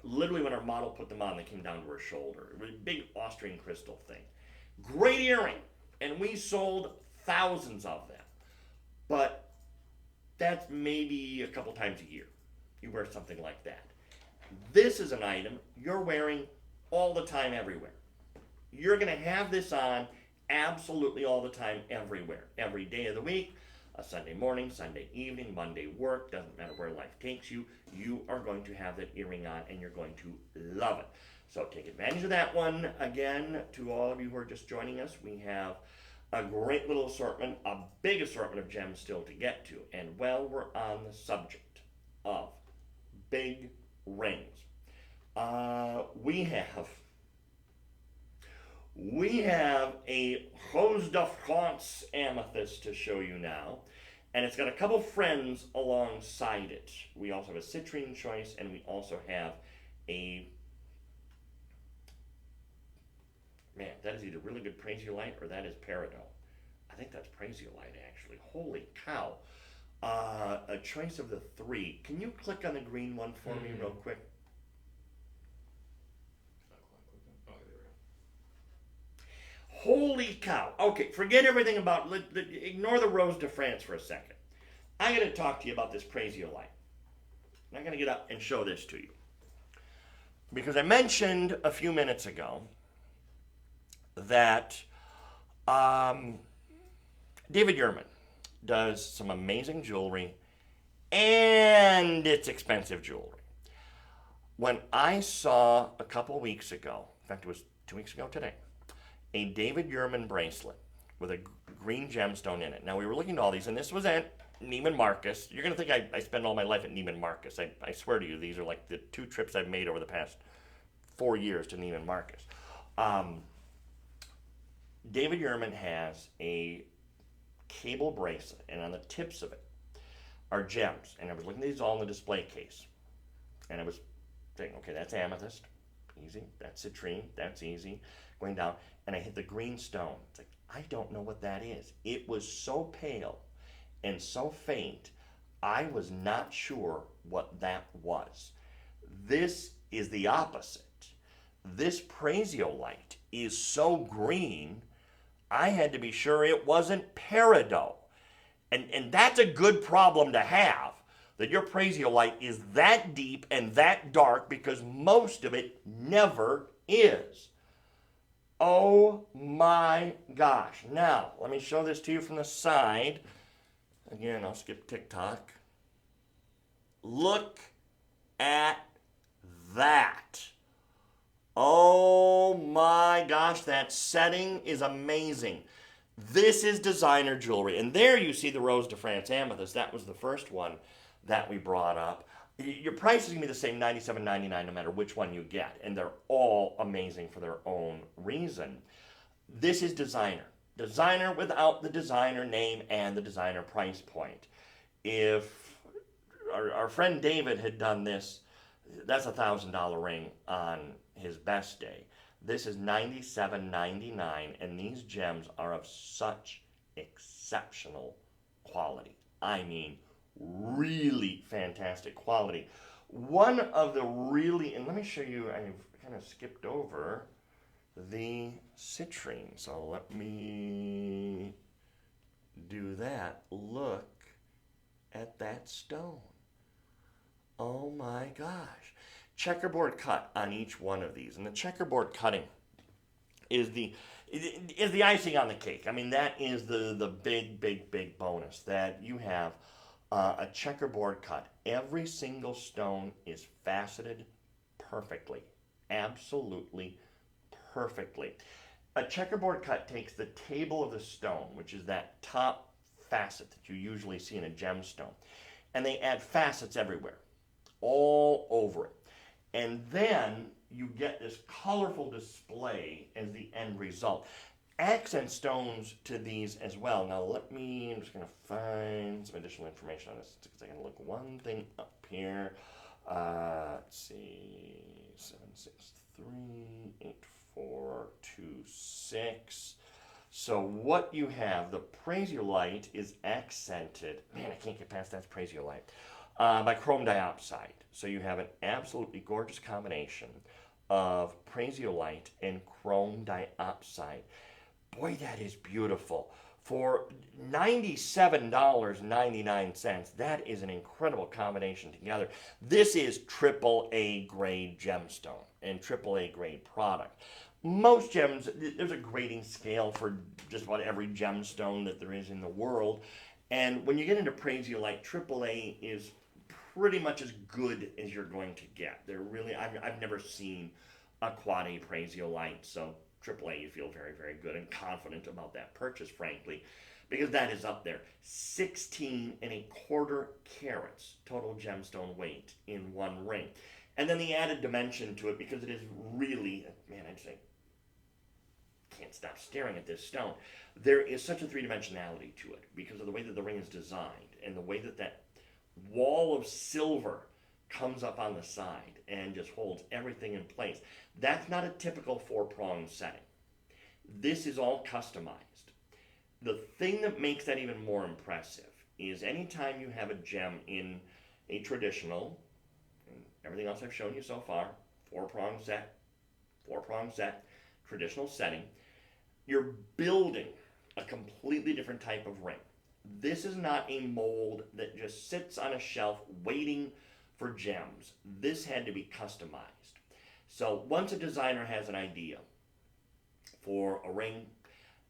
literally when our model put them on, they came down to her shoulder. It was a big Austrian crystal thing. Great earring, and we sold thousands of them. But that's maybe a couple times a year you wear something like that. This is an item you're wearing all the time, everywhere. You're going to have this on absolutely all the time, everywhere. Every day of the week, a Sunday morning, Sunday evening, Monday work, doesn't matter where life takes you, you are going to have that earring on and you're going to love it. So take advantage of that one. Again, to all of you who are just joining us, we have a great little assortment, a big assortment of gems still to get to. And while we're on the subject of big rings, we have a Rose de France amethyst to show you now, and it's got a couple friends alongside it. We also have a citrine choice, and we also have a, man, that is either really good Prasiolite or that is Peridot. I think that's Prasiolite, actually. Holy cow. A choice of the 3. Can you click on the green one for me real quick? Holy cow. Okay, forget everything about, ignore the Rose de France for a second. I'm going to talk to you about this Prasiolite. I'm going to get up and show this to you. Because I mentioned a few minutes ago that David Yurman does some amazing jewelry, and it's expensive jewelry. When I saw a couple weeks ago, in fact it was 2 weeks ago today, a David Yurman bracelet with a green gemstone in it. Now we were looking at all these, and this was at Neiman Marcus. You're going to think I spend all my life at Neiman Marcus. I swear to you, these are like the 2 trips I've made over the past 4 years to Neiman Marcus. David Yurman has a cable bracelet, and on the tips of it are gems. And I was looking at these all in the display case, and I was thinking, okay, that's amethyst, easy. That's citrine, that's easy. Going down, and I hit the green stone. It's like, I don't know what that is. It was so pale and so faint, I was not sure what that was. This is the opposite. This Prasiolite is so green, I had to be sure it wasn't Peridot. And that's a good problem to have, that your Prasiolite is that deep and that dark, because most of it never is. Oh my gosh. Now, let me show this to you from the side. Again, I'll skip TikTok. Look at that. Oh my gosh, that setting is amazing. This is designer jewelry. And there you see the Rose de France amethyst. That was the first one that we brought up. Your price is going to be the same, $97.99, no matter which one you get. And they're all amazing for their own reason. This is designer. Designer without the designer name and the designer price point. If our friend David had done this, that's a $1,000 ring on his best day. This is $97.99, and these gems are of such exceptional quality. I mean, really fantastic quality. One of the really, and let me show you, I've kind of skipped over the citrine. So let me do that. Look at that stone. Oh my gosh. Checkerboard cut on each one of these. And the checkerboard cutting is the icing on the cake. I mean, that is the big bonus, that you have a checkerboard cut. Every single stone is faceted perfectly. Absolutely perfectly. A checkerboard cut takes the table of the stone, which is that top facet that you usually see in a gemstone, and they add facets everywhere, all over it. And then you get this colorful display as the end result. Accent stones to these as well. Now I'm just going to find some additional information on this, because I can look one thing up here. Let's see, 7638426. So what you have, the Prasiolite is accented. Man, I can't get past that Prasiolite. By chrome dioxide. So you have an absolutely gorgeous combination of Prasiolite and chrome dioxide. Boy, that is beautiful. For $97.99, that is an incredible combination together. This is AAA grade gemstone and AAA grade product. Most gems, there's a grading scale for just about every gemstone that there is in the world. And when you get into Prasiolite, AAA is pretty much as good as you're going to get. They're really, I've never seen a quality Prasiolite, so AAA, you feel very, very good and confident about that purchase, frankly, because that is up there. 16.25 carats total gemstone weight in one ring. And then the added dimension to it, because it is really, man, I'd say, can't stop staring at this stone. There is such a three-dimensionality to it because of the way that the ring is designed and the way that that wall of silver comes up on the side and just holds everything in place. That's not a typical four-prong setting. This is all customized. The thing that makes that even more impressive is anytime you have a gem in a traditional, and everything else I've shown you so far, four-prong set, traditional setting, you're building a completely different type of ring. This is not a mold that just sits on a shelf waiting for gems. This had to be customized. So once a designer has an idea for a ring,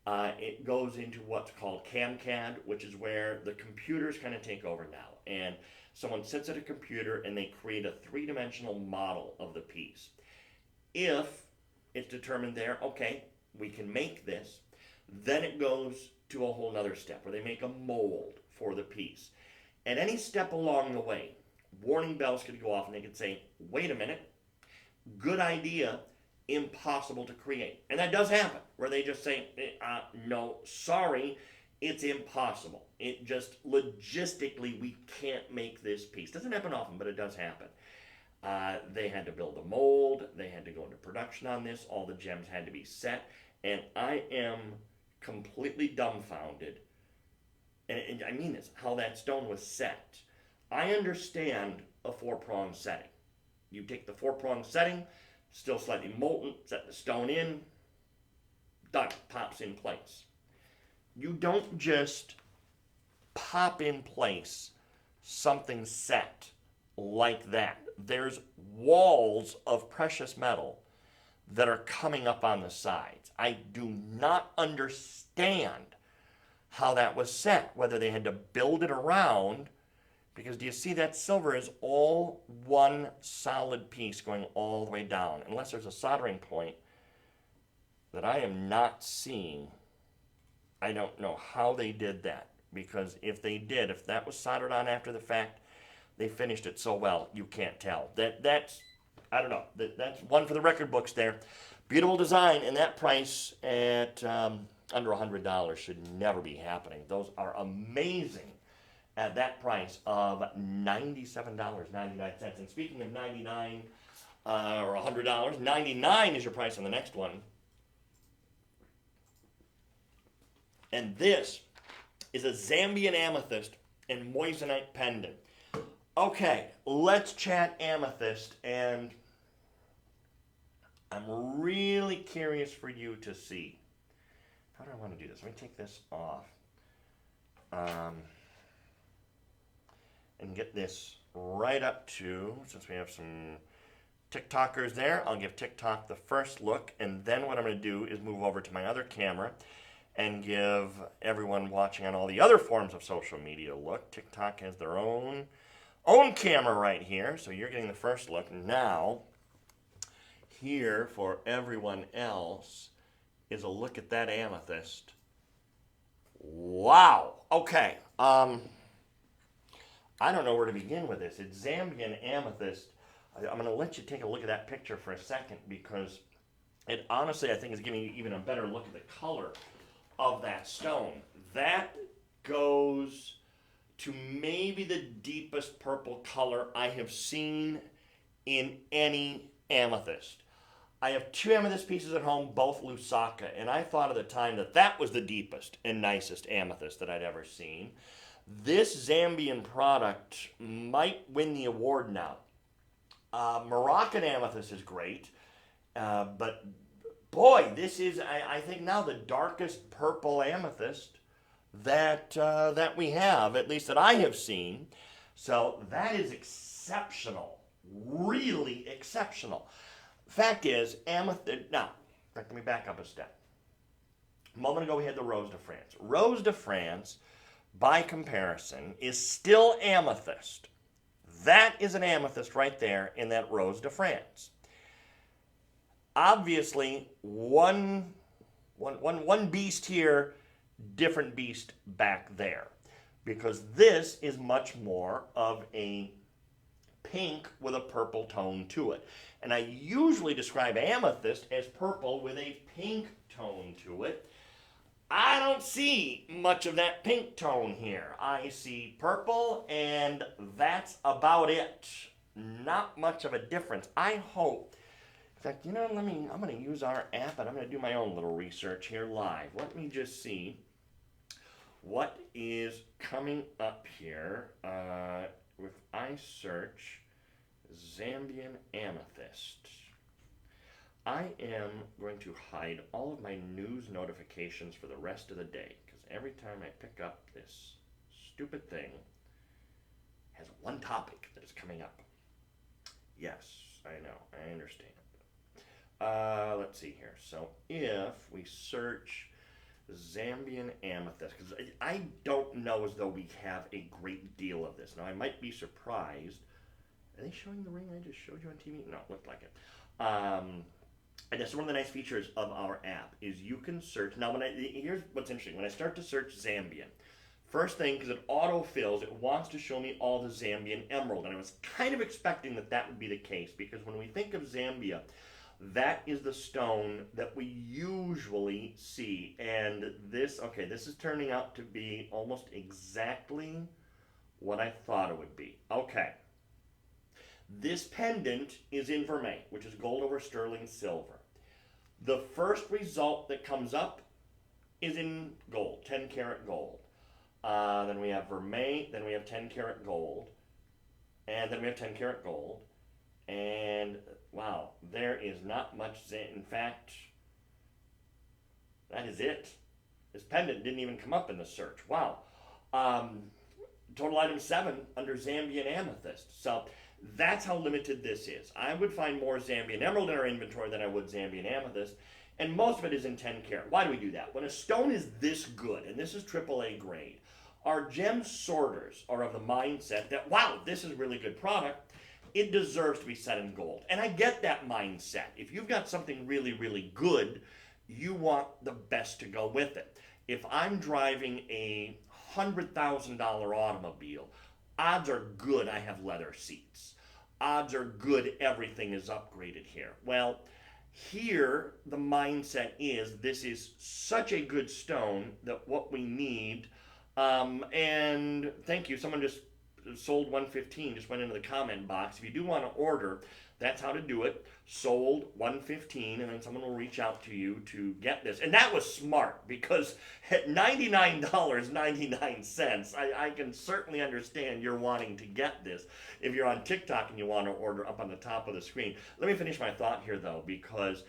it goes into what's called CAD, which is where the computers kind of take over now. And someone sits at a computer and they create a three-dimensional model of the piece. If it's determined there, okay, we can make this, then it goes to a whole other step where they make a mold for the piece. At any step along the way, warning bells could go off and they could say, wait a minute, good idea, impossible to create. And that does happen, where they just say, no, sorry, it's impossible. It just, logistically, we can't make this piece. Doesn't happen often, but it does happen. They had to build a mold, they had to go into production on this, all the gems had to be set, and I am completely dumbfounded, and I mean this, how that stone was set. I understand a four-prong setting. You take the four-prong setting, still slightly molten, set the stone in, done, pops in place. You don't just pop in place something set like that. There's walls of precious metal that are coming up on the sides. I do not understand how that was set, whether they had to build it around, because do you see that silver is all one solid piece going all the way down, unless there's a soldering point that I am not seeing. I don't know how they did that, because if they did, if that was soldered on after the fact, they finished it so well, you can't tell. That's I don't know. That's one for the record books there. Beautiful design, and that price at under $100 should never be happening. Those are amazing at that price of $97.99. And speaking of 99 or $100, 99 is your price on the next one. And this is a Zambian amethyst and moissanite pendant. Okay, let's chat amethyst, and I'm really curious for you to see. How do I want to do this? Let me take this off. And get this right up to, since we have some TikTokers there, I'll give TikTok the first look, and then what I'm going to do is move over to my other camera and give everyone watching on all the other forms of social media a look. TikTok has their own camera right here, so you're getting the first look. Now, here for everyone else is a look at that amethyst. Wow. Okay. I don't know where to begin with this. It's Zambian amethyst. I'm going to let you take a look at that picture for a second because it honestly, I think, is giving you even a better look at the color of that stone. That goes to maybe the deepest purple color I have seen in any amethyst. I have 2 amethyst pieces at home, both Lusaka, and I thought at the time that that was the deepest and nicest amethyst that I'd ever seen. This Zambian product might win the award now. Moroccan amethyst is great, but boy, this is, I think now, the darkest purple amethyst that we have, at least that I have seen. So that is exceptional, really exceptional. Fact is, amethyst, now, let me back up a step. A moment ago we had the Rose de France. Rose de France, by comparison, is still amethyst. That is an amethyst right there in that Rose de France. Obviously, one beast here, different beast back there. Because this is much more of a pink with a purple tone to it. And I usually describe amethyst as purple with a pink tone to it. I don't see much of that pink tone here. I see purple, and that's about it. Not much of a difference. I hope. In fact, I'm going to use our app, and I'm going to do my own little research here live. Let me just see what is coming up here. If I search Zambian amethyst, I am going to hide all of my news notifications for the rest of the day, because every time I pick up this stupid thing, it has one topic that is coming up. Yes, I know, I understand. Let's see here. So if we search Zambian amethyst, because I don't know as though we have a great deal of this. Now, I might be surprised. Are they showing the ring I just showed you on TV? No, it looked like it. And that's one of the nice features of our app is you can search. Now, here's what's interesting. When I start to search Zambian, first thing, because it autofills, it wants to show me all the Zambian emerald. And I was kind of expecting that would be the case, because when we think of Zambia, that is the stone that we usually see. And this is turning out to be almost exactly what I thought it would be. Okay. This pendant is in vermeil, which is gold over sterling silver. The first result that comes up is in gold, 10 karat gold. Then we have vermeil, then we have 10 karat gold, and then we have 10 karat gold. And wow, there is not much. In fact, that is it. This pendant didn't even come up in the search. Wow. Total item 7 under Zambian amethyst. So that's how limited this is. I would find more Zambian emerald in our inventory than I would Zambian amethyst, and most of it is in 10 karat. Why do we do that? When a stone is this good, and this is AAA grade, our gem sorters are of the mindset that, wow, this is really good product. It deserves to be set in gold. And I get that mindset. If you've got something really, really good, you want the best to go with it. If I'm driving a $100,000 automobile, odds are good I have leather seats. Odds are good everything is upgraded here. Well, here the mindset is this is such a good stone that what we need, and thank you, someone just sold 115, just went into the comment box. If you do want to order, That's how to do it. Sold 115, and then someone will reach out to you to get this. And that was smart, because at $99.99, I can certainly understand you're wanting to get this if you're on TikTok and you want to order up on the top of the screen. Let me finish my thought here, though, because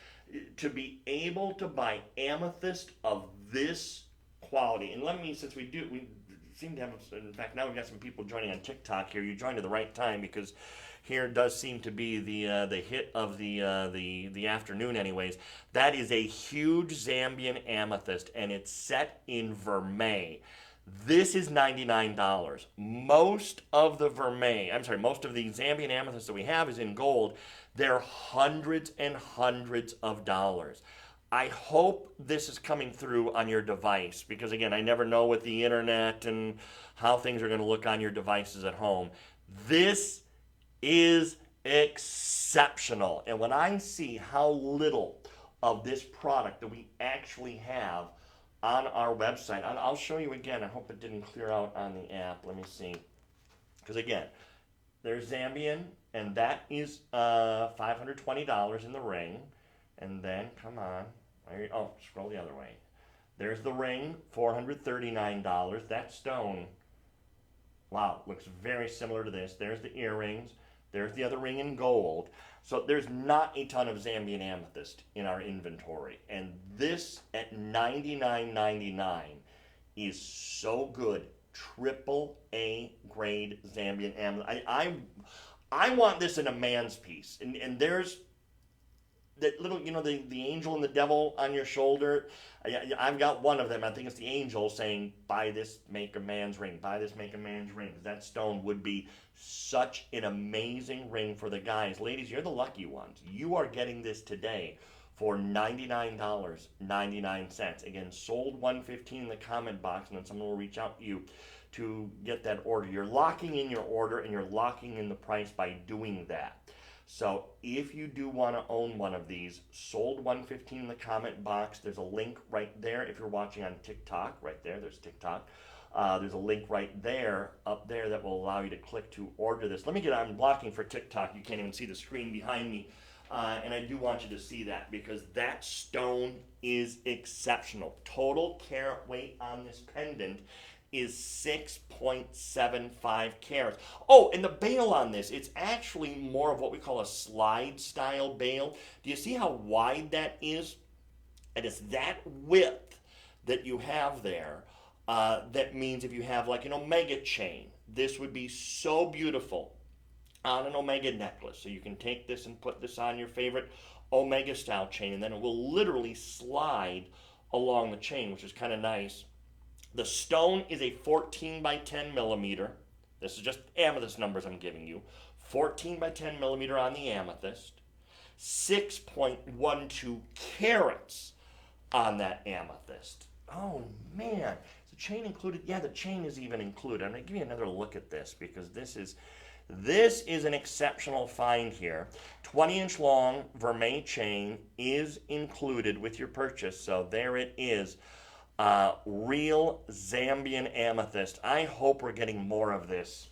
to be able to buy amethyst of this quality, and let me, since we seem to have, in fact, now we've got some people joining on TikTok here. You joined at the right time, because here does seem to be the hit of the afternoon, anyways. That is a huge Zambian amethyst, and it's set in vermeil. This is $99. Most of the Zambian amethyst that we have is in gold. They're hundreds and hundreds of dollars. I hope this is coming through on your device, because again, I never know with the internet and how things are going to look on your devices at home. This is exceptional. And when I see how little of this product that we actually have on our website, I'll show you again. I hope it didn't clear out on the app. Let me see. Because again, there's Zambian, and that is $520 in the ring. And then, come on. Scroll the other way. There's the ring, $439. That stone, wow, looks very similar to this. There's the earrings. There's the other ring in gold. So there's not a ton of Zambian amethyst in our inventory. And this at $99.99 is so good. Triple A grade Zambian amethyst. I want this in a man's piece. And there's that little, the angel and the devil on your shoulder. I've got one of them. I think it's the angel saying, buy this, make a man's ring. Buy this, make a man's ring. That stone would be such an amazing ring for the guys. Ladies, you're the lucky ones. You are getting this today for $99.99. Again, sold 115 in the comment box, and then someone will reach out to you to get that order. You're locking in your order, and you're locking in the price by doing that. So if you do want to own one of these, sold 115 in the comment box. There's a link right there. If you're watching on TikTok, right there, there's TikTok. There's a link right there, up there, that will allow you to click to order this. I'm blocking for TikTok. You can't even see the screen behind me. And I do want you to see that, because that stone is exceptional. Total carat weight on this pendant is 6.75 carats. Oh, and the bail on this, it's actually more of what we call a slide style bail. Do you see how wide that is? And it's that width that you have there. That means if you have like an omega chain, this would be so beautiful on an omega necklace. So you can take this and put this on your favorite omega style chain, and then it will literally slide along the chain, which is kind of nice. The stone is a 14 by 10 millimeter. This is just amethyst numbers I'm giving you. 14 by 10 millimeter on the amethyst. 6.12 carats on that amethyst. Oh, man. Is the chain included? Yeah, the chain is even included. I'm going to give you another look at this, because this is an exceptional find here. 20-inch long vermeil chain is included with your purchase. So there it is. Real Zambian amethyst. I hope we're getting more of this.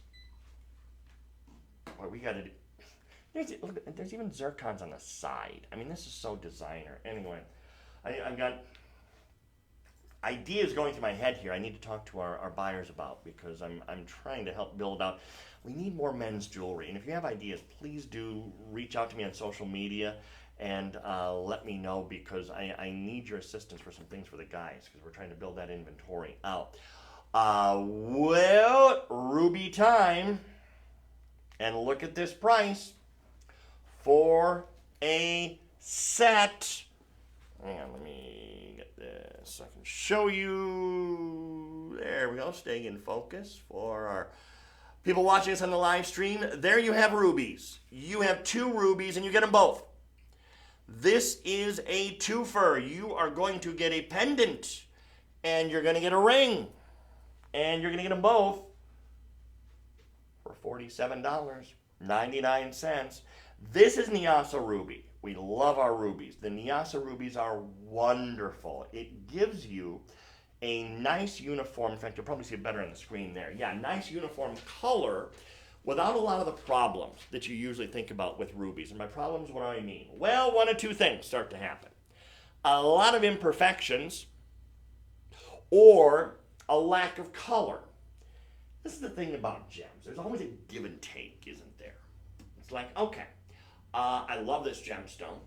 What we got to do. There's even zircons on the side. I mean, this is so designer. Anyway, I've got ideas going through my head here I need to talk to our buyers about, because I'm trying to help build out. We need more men's jewelry. And if you have ideas, please do reach out to me on social media and let me know, because I need your assistance for some things for the guys, because we're trying to build that inventory out. Well, ruby time. And look at this price for a set. Hang on, let me get this. I can show you. There we go. Staying in focus for our people watching us on the live stream. There you have rubies. You have 2 rubies, and you get them both. This is a twofer. You are going to get a pendant, and you're going to get a ring, and you're going to get them both for $47.99. This is Nyasa Ruby. We love our rubies. The Nyasa rubies are wonderful. It gives you a nice uniform, in fact, you'll probably see it better on the screen there. Yeah, nice uniform color without a lot of the problems that you usually think about with rubies. And by problems, what do I mean? Well, one of two things start to happen. A lot of imperfections or a lack of color. This is the thing about gems. There's always a give and take, isn't there? It's like, okay, I love this gemstone,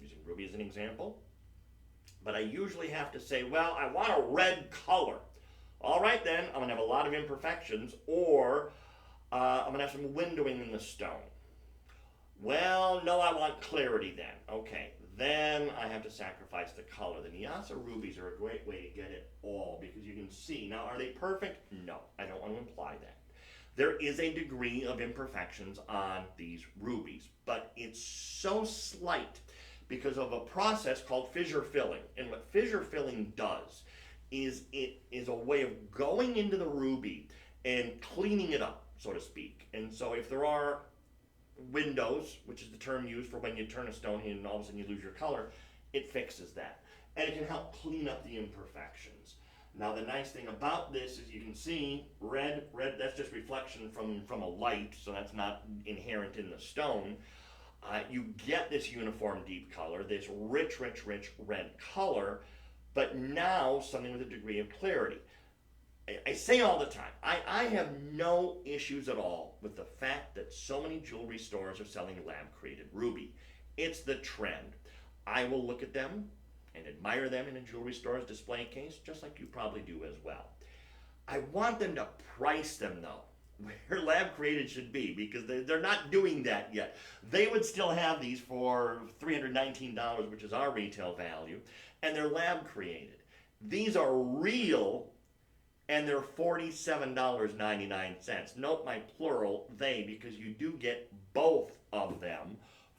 using ruby as an example, but I usually have to say, well, I want a red color. All right, then, I'm going to have a lot of imperfections, or I'm going to have some windowing in the stone. Well, no, I want clarity then. Okay, then I have to sacrifice the color. The Nyassa rubies are a great way to get it all, because you can see. Now, are they perfect? No, I don't want to imply that. There is a degree of imperfections on these rubies, but it's so slight because of a process called fissure filling. And what fissure filling does is it is a way of going into the ruby and cleaning it up, so to speak. And so if there are windows, which is the term used for when you turn a stone in and all of a sudden you lose your color, it fixes that. And it can help clean up the imperfections. Now the nice thing about this is you can see red, that's just reflection from a light, so that's not inherent in the stone. You get this uniform deep color, this rich red color, but now something with a degree of clarity. I say all the time, I have no issues at all with the fact that so many jewelry stores are selling lab-created ruby. It's the trend. I will look at them and admire them in a jewelry store's display case, just like you probably do as well. I want them to price them, though, where lab-created should be, because they're not doing that yet. They would still have these for $319, which is our retail value, and they're lab-created. These are real, and they're $47.99. Note my plural, they, because you do get both of them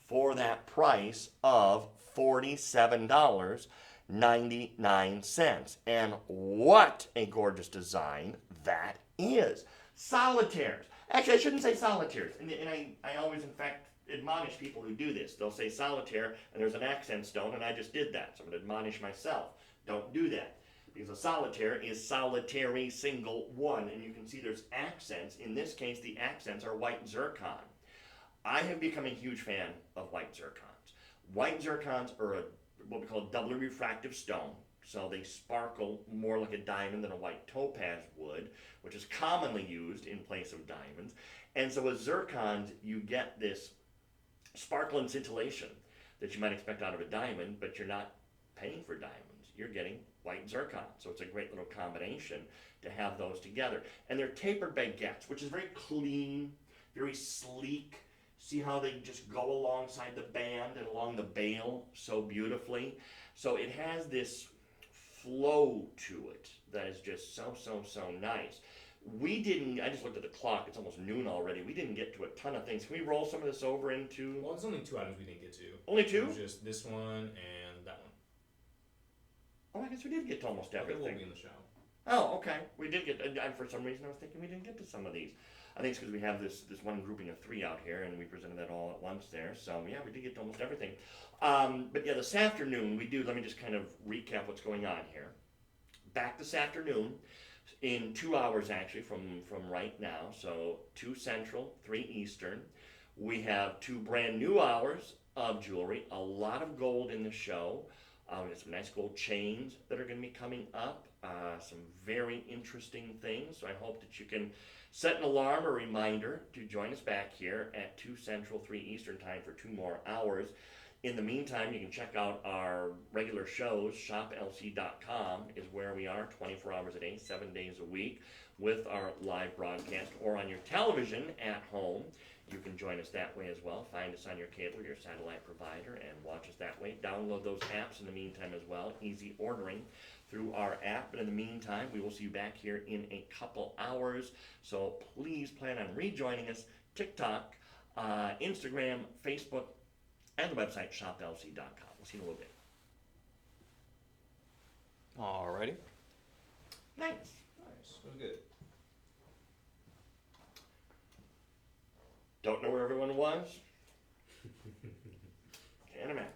for that price of $47.99. And what a gorgeous design that is. Solitaires. Actually, I shouldn't say solitaires. And I always, in fact, admonish people who do this. They'll say solitaire, and there's an accent stone, and I just did that. So I'm going to admonish myself. Don't do that. Because a solitaire is solitary single one. And you can see there's accents. In this case, the accents are white zircon. I have become a huge fan of white zircons. White zircons are what we call a doubly refractive stone. So they sparkle more like a diamond than a white topaz would, which is commonly used in place of diamonds. And so with zircons, you get this sparkle and scintillation that you might expect out of a diamond, but you're not paying for diamonds. You're getting white zircon. So it's a great little combination to have those together. And they're tapered baguettes, which is very clean, very sleek. See how they just go alongside the band and along the bail so beautifully. So it has this flow to it that is just so nice. I just looked at the clock, it's almost noon already. We didn't get to a ton of things. Can we roll some of this over into... Well, there's only 2 items we didn't get to. Only 2? It was just this one and that one. Oh, I guess we did get to almost everything. It will be in the show. Oh, okay. We did get, and for some reason I was thinking we didn't get to some of these. I think it's because we have this one grouping of 3 out here, and we presented that all at once there. So yeah, we did get to almost everything. But yeah, this afternoon let me just kind of recap what's going on here. Back this afternoon, in 2 hours actually from right now, so 2 Central, 3 Eastern, we have 2 brand new hours of jewelry, a lot of gold in the show. There's some nice gold chains that are going to be coming up, some very interesting things. So I hope that you can set an alarm or reminder to join us back here at 2 Central, 3 Eastern time for 2 more hours. In the meantime, you can check out our regular shows. ShopLC.com is where we are 24 hours a day, 7 days a week with our live broadcast, or on your television at home. You can join us that way as well. Find us on your cable, your satellite provider, and watch us that way. Download those apps in the meantime as well. Easy ordering through our app. But in the meantime, we will see you back here in a couple hours. So please plan on rejoining us. TikTok, Instagram, Facebook, and the website shoplc.com. We'll see you in a little bit. Alrighty. Nice. Nice. That was good. Don't know where everyone was? Can't imagine.